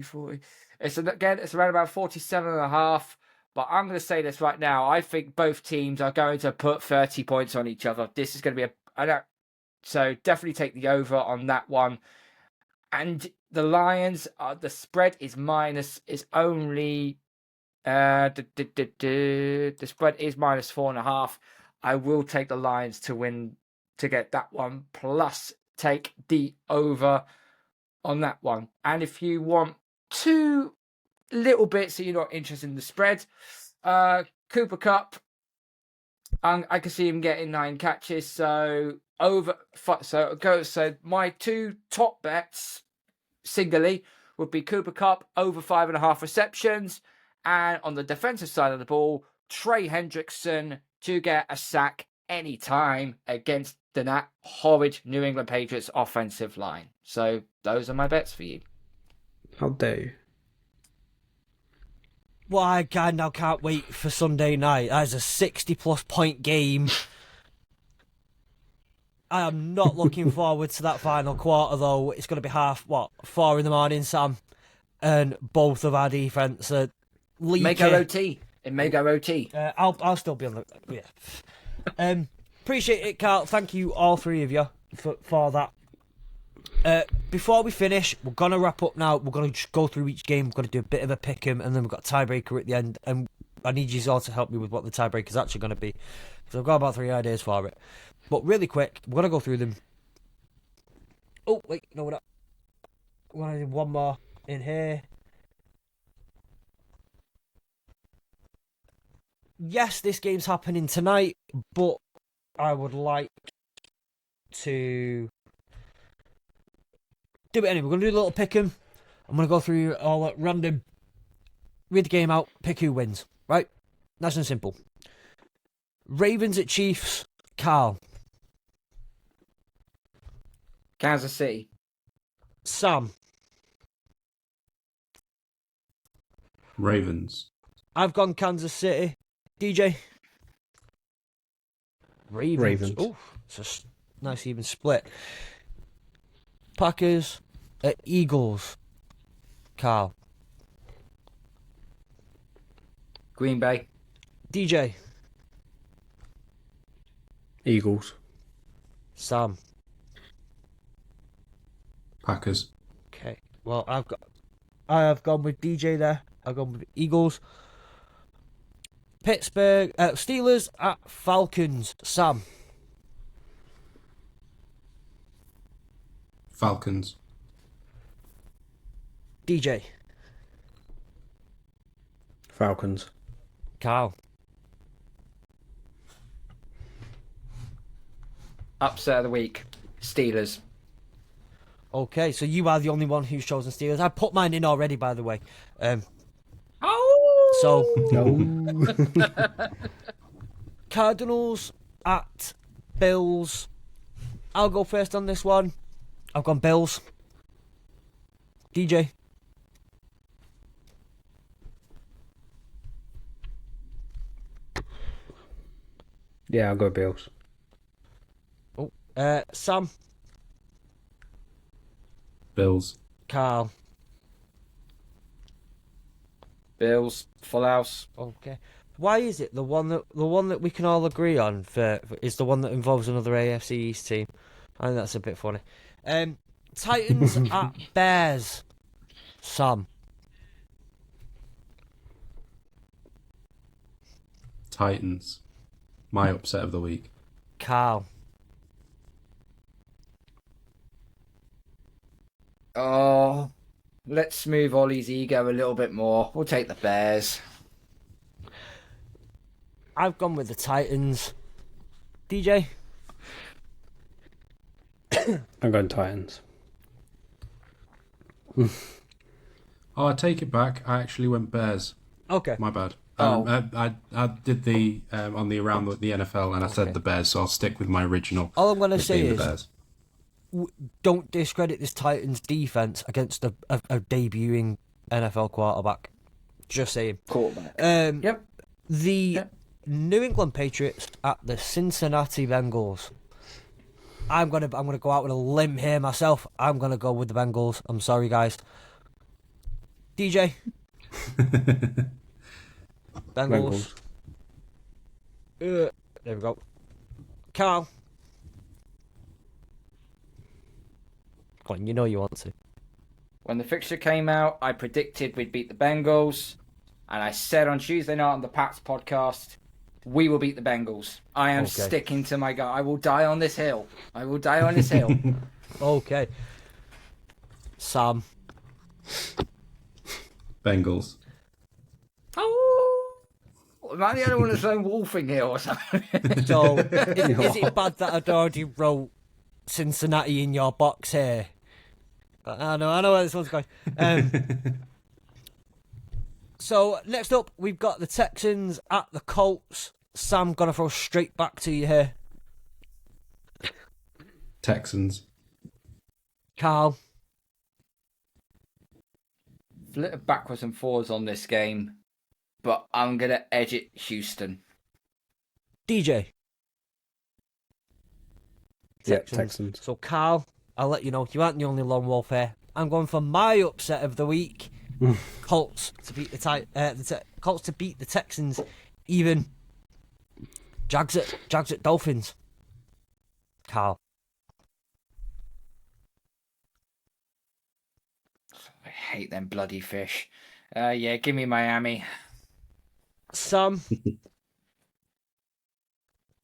40. It's around about 47.5. But I'm going to say this right now. I think both teams are going to put 30 points on each other. This is going to be so definitely take the over on that one. And the Lions, the spread is only the spread is -4.5. I will take the Lions to win to get that one, plus take the over on that one. And if you want 2 little bits that you're not interested in the spread, Cooper Kupp, I can see him getting 9 catches. So my 2 top bets singly would be Cooper Kupp over 5.5 receptions, and on the defensive side of the ball, Trey Hendrickson to get a sack anytime against the horrid New England Patriots offensive line. So those are my bets for you. How dare you? Well, I now can't wait for Sunday night. That is a 60-plus point game. I am not looking forward to that final quarter, though. It's going to be 4 in the morning, Sam. and both of our defense are leaky. Make our OT. It may go OT. I'll still be on the... Yeah. Appreciate it, Carl. Thank you, all three of you, for that. Before we finish, we're going to wrap up now. We're going to just go through each game. We're going to do a bit of a pick 'em, and then we've got a tiebreaker at the end. And I need you all to help me with what the tiebreaker is actually going to be, because I've got about 3 ideas for it. But really quick, we're going to go through them. Oh, wait, no, we're not. We're going to do one more in here. Yes, this game's happening tonight, but I would like to do it anyway. We're going to do a little pick 'em. I'm going to go through all at random, read the game out, pick who wins. Right? Nice and simple. Ravens at Chiefs. Carl. Kansas City. Sam. Ravens. I've gone Kansas City. DJ. Ravens. Oh, it's a nice even split. Packers at Eagles. Carl. Green Bay. DJ. Eagles. Sam. Packers. Okay. Well, I have gone with DJ there. I've gone with Eagles. Pittsburgh Steelers at Falcons. Sam. Falcons. DJ. Falcons. Carl. Upset of the week. Steelers. Okay, so you are the only one who's chosen Steelers. I put mine in already, by the way. Oh! So, No. Cardinals at Bills. I'll go first on this one. I've gone Bills. DJ. Yeah, I'll go Bills. Oh, Sam. Bills. Carl. Bills. Full house. Okay. Why is it the one that we can all agree on is the one that involves another AFC East team? I think that's a bit funny. Titans at Bears. Sam. Titans. My upset of the week. Carl. Oh, let's smooth Ollie's ego a little bit more. We'll take the Bears. I've gone with the Titans. DJ. I'm going Titans. Oh, I take it back. I actually went Bears. Okay. My bad. Oh. I did the on the around the NFL, and I said the Bears, so I'll stick with my original. All I'm going to say the is, Bears. Don't discredit this Titans defense against a debuting NFL quarterback. Just saying. Quarterback. Yep. The New England Patriots at the Cincinnati Bengals. I'm gonna go out with a limb here myself. I'm gonna go with the Bengals. I'm sorry, guys. DJ. Bengals. There we go. Carl. Come on, you know you want to. When the fixture came out, I predicted we'd beat the Bengals. And I said on Tuesday night on the Pats podcast, we will beat the Bengals. I am sticking to my guy. I will die on this hill. I will die on this hill. Okay. Sam. Bengals. Oh! Am I the only one that's lone wolfing here or something? So, is it bad that I'd already wrote Cincinnati in your box here? I know where this one's going. So, next up, we've got the Texans at the Colts. Sam, gonna throw straight back to you here. Texans. Carl. Flitted backwards and forwards on this game, but I'm going to edge it Houston. DJ. Texans. So, Carl, I'll let you know, you aren't the only lone wolf here. I'm going for my upset of the week. Colts to beat Colts to beat the Texans. Even Jags at Dolphins. Carl. I hate them bloody fish. Yeah, give me Miami. Sam.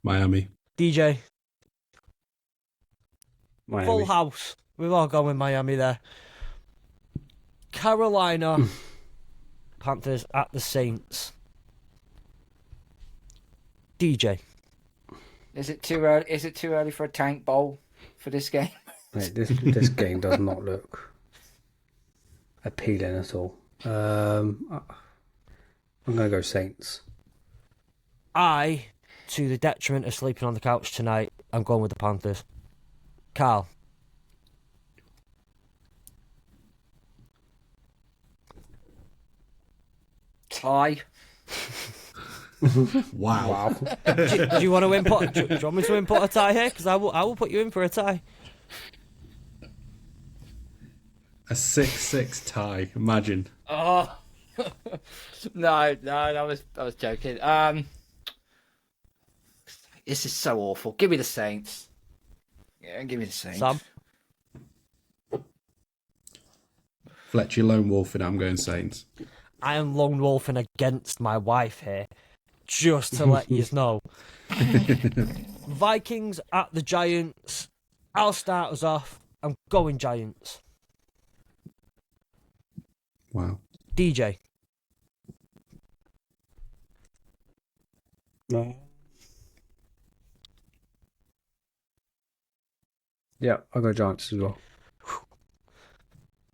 Miami. DJ. Miami. Full house. We've all gone with Miami there. Carolina Panthers at the Saints. DJ. Is it too early? Is it too early for a tank bowl for this game? Mate, this game does not look appealing at all. I'm gonna go Saints. To the detriment of sleeping on the couch tonight, I'm going with the Panthers. Carl. Tie. Wow. Do you want to input? Do you want me to input a tie here? Because I will put you in for a tie. A 6-6 tie. Imagine. Oh no, I was joking. This is so awful. Give me the Saints. Yeah, give me the Saints. Sam. Fletcher lone wolfing. I'm going Saints. I am lone wolfing against my wife here, just to let you know. Vikings at the Giants. I'll start us off. I'm going Giants. Wow. DJ. No. Yeah, I'll go Giants as well.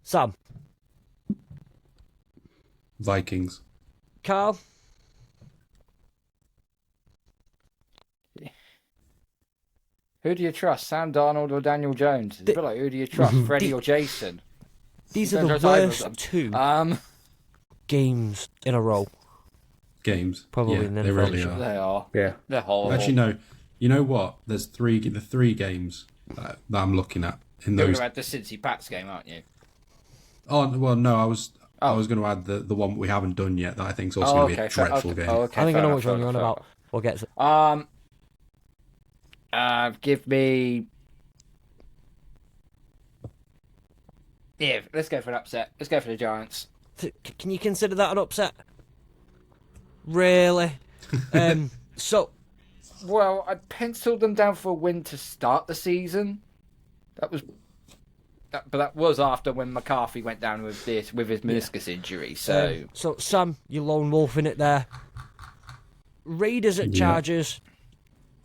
Sam. Vikings. Carl. Who do you trust, Sam Darnold or Daniel Jones? It's a bit like, who do you trust, Freddie or Jason? These are Don't the trust either of worst them. two games in a row. Games. Probably Yeah, in the they NFL. really are. They are. Yeah. They're horrible. Actually, no. You know what? There's the three games that I'm looking at in You're those. going to add the Cincy Pats game, aren't you? Oh well, no. I was going to add the one we haven't done yet that I think is also going to be a dreadful game. Okay, I think I know fair which one you're on enough, about. We'll get to give me... Yeah, let's go for an upset. Let's go for the Giants. Can you consider that an upset? Really? Well, I penciled them down for a win to start the season. But that was after when McCarthy went down with his meniscus injury. So Sam, you lone wolf in it there. Raiders at Chargers.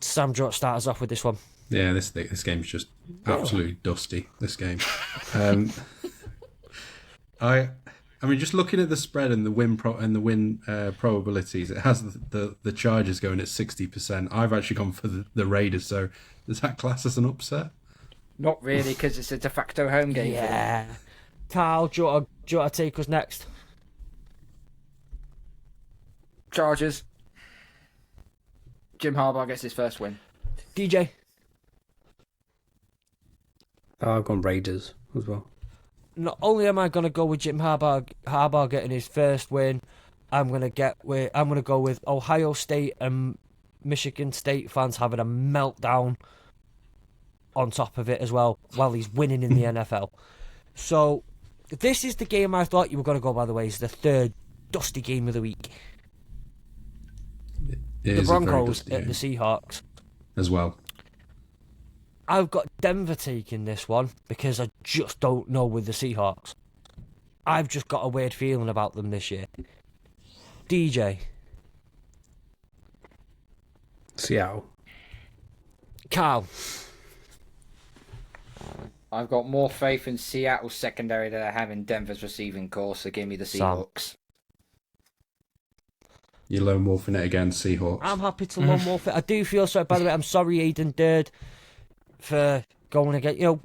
Sam, do you want to start us off with this one? Yeah, this game's just absolutely dusty. This game. I mean, just looking at the spread and the win probabilities, it has the Chargers going at 60%. I've actually gone for the Raiders. So does that class as an upset? not really, because it's a de facto home game. Yeah. Carl, do you want to take us next? Chargers. Jim Harbaugh gets his first win. DJ. I've gone Raiders as well. Not only am I going to go with Jim Harbaugh getting his first win, I'm going to go with Ohio State and Michigan State fans having a meltdown on top of it as well while he's winning in the NFL. So this is the game I thought you were going to go, by the way. It's the third dusty game of the week. The Broncos at the Seahawks. As well. I've got Denver taking this one because I just don't know with the Seahawks. I've just got a weird feeling about them this year. DJ. Seattle. Carl. I've got more faith in Seattle's secondary than I have in Denver's receiving corps, so give me the Seahawks. You're lone wolfing it again, Seahawks. I'm happy to lone wolf it. I do feel sorry. By the way, I'm sorry, Aiden Durd, for going again.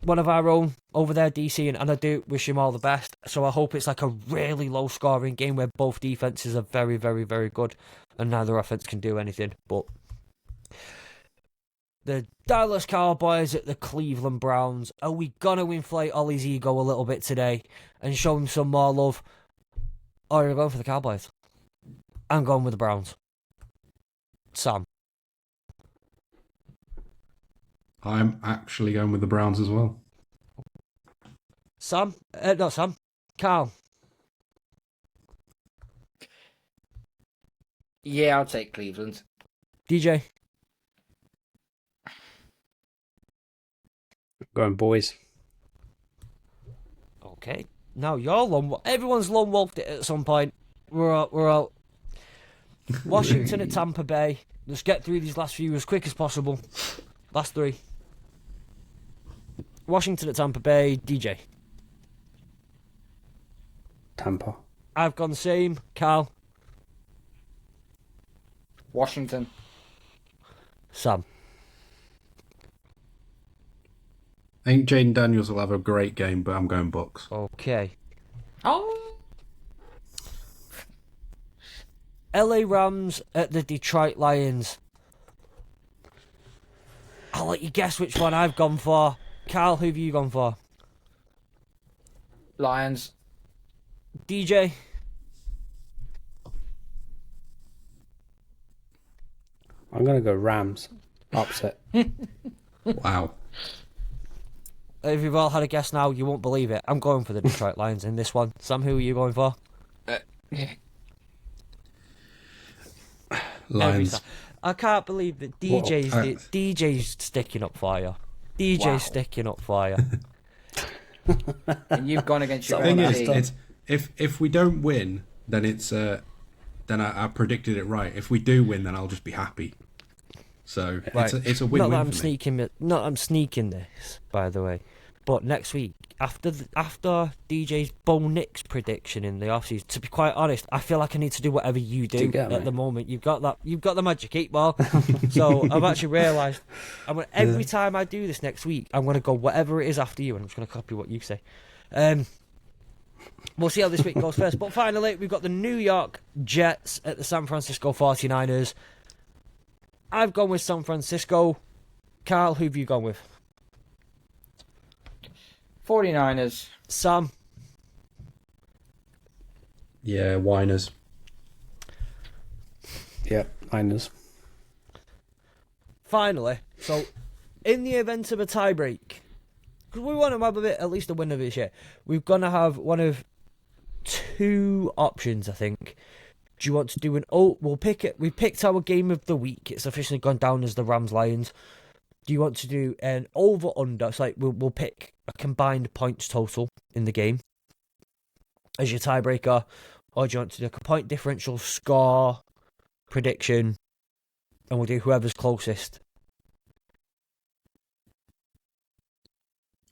One of our own over there, DC, and I do wish him all the best. So I hope it's like a really low-scoring game where both defenses are very, very, very good, and neither offense can do anything. But the Dallas Cowboys at the Cleveland Browns. Are we going to inflate Ollie's ego a little bit today and show him some more love? Or are you going for the Cowboys? I'm going with the Browns. Sam? I'm actually going with the Browns as well. Sam? Not Sam. Carl? Yeah, I'll take Cleveland. DJ? Going boys. Okay. Now you're everyone's lone wolfed it at some point. We're out. Washington at Tampa Bay. Let's get through these last few as quick as possible. Last three. Washington at Tampa Bay. DJ? Tampa. I've gone the same. Carl? Washington. Sam? I think Jaden Daniels will have a great game, but I'm going Bucks. Okay. Oh. LA Rams at the Detroit Lions. I'll let you guess which one I've gone for. Carl, who have you gone for? Lions. DJ? I'm going to go Rams. Upset. Wow. If you've all had a guess now, you won't believe it. I'm going for the Detroit Lions in this one. Sam, who are you going for? Lions. I can't believe that DJ's sticking up for you. DJ's sticking up for you. And you've gone against your The thing own is, team. if we don't win, then it's then I predicted it right. If we do win, then I'll just be happy. So Right. it's a win-win. Not that I'm for me. sneaking this, by the way. But next week, after DJ's Bo Nix prediction in the offseason, to be quite honest, I feel like I need to do whatever you do at the moment. You've got the magic 8 ball. So I've actually realised every time I do this next week, I'm going to go whatever it is after you, and I'm just going to copy what you say. We'll see how this week goes first. But finally, we've got the New York Jets at the San Francisco 49ers. I've gone with San Francisco. Carl, who have you gone with? 49ers. Sam? Yeah, whiners. Yep, Niners. Finally, so in the event of a tiebreak, because we want to have at least a winner this year, we're going to have one of two options, I think. Do you want to do we'll pick it. We picked our game of the week. It's officially gone down as the Rams Lions. Do you want to do an over under? It's like we'll pick a combined points total in the game as your tiebreaker, or do you want to do a point differential score prediction, and we'll do whoever's closest?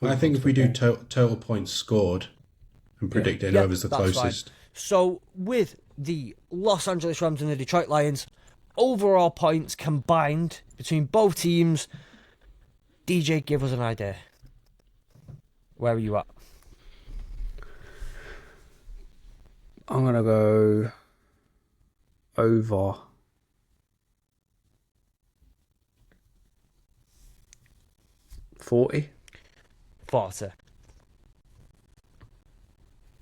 I think if we do total points scored and predict it, whoever's the closest. Fine. So with the Los Angeles Rams and the Detroit Lions, overall points combined between both teams. DJ, give us an idea. Where are you at? I'm going to go over 40. 40.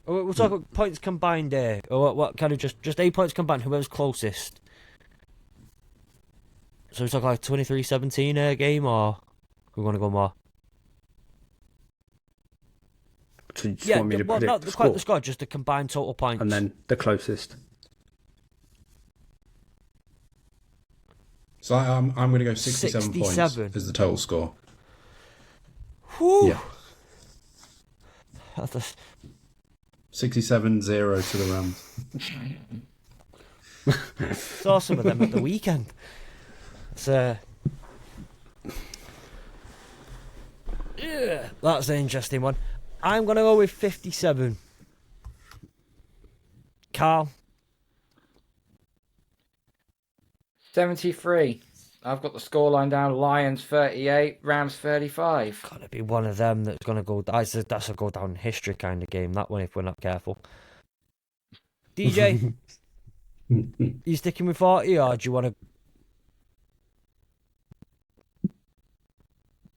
We'll talk about points combined there. Or what kind of just 8 points combined, whoever's closest. So we talk like 23-17 game, or we want to go more? So you just want me to predict not the quite score? the score, just the combined total points. And then the closest. So I'm going to go 67 points 67. as the total score. Whew. Yeah. That's 67-0 to the Rams. saw some of them at the weekend. It's yeah, that's an interesting one. I'm going to go with 57. Carl? 73. I've got the scoreline down. Lions 38, Rams 35. Gotta be one of them that's going to go. That's a go down in history kind of game, that one, if we're not careful. DJ? You sticking with 40, or do you want to...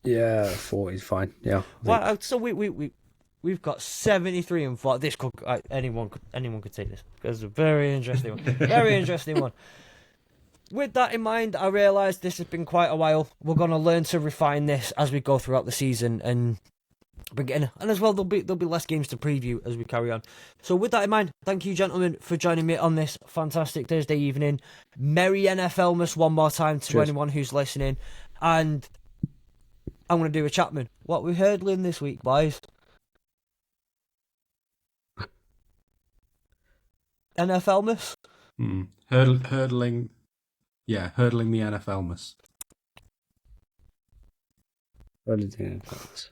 Yeah, 40 is fine. Yeah. Well, so we've got 73 and 40. This could anyone could take this. It's a very interesting one. Very interesting one. With that in mind, I realise this has been quite a while. We're going to learn to refine this as we go throughout the season, and as well there'll be less games to preview as we carry on. So with that in mind, thank you gentlemen for joining me on this fantastic Thursday evening. Merry NFLmas one more time to anyone who's listening, and I'm going to do a Chapman. What we hurdling this week, boys? NFLmas? Hurdling. Yeah, hurdling the NFLmas. Hurdling the NFLmas.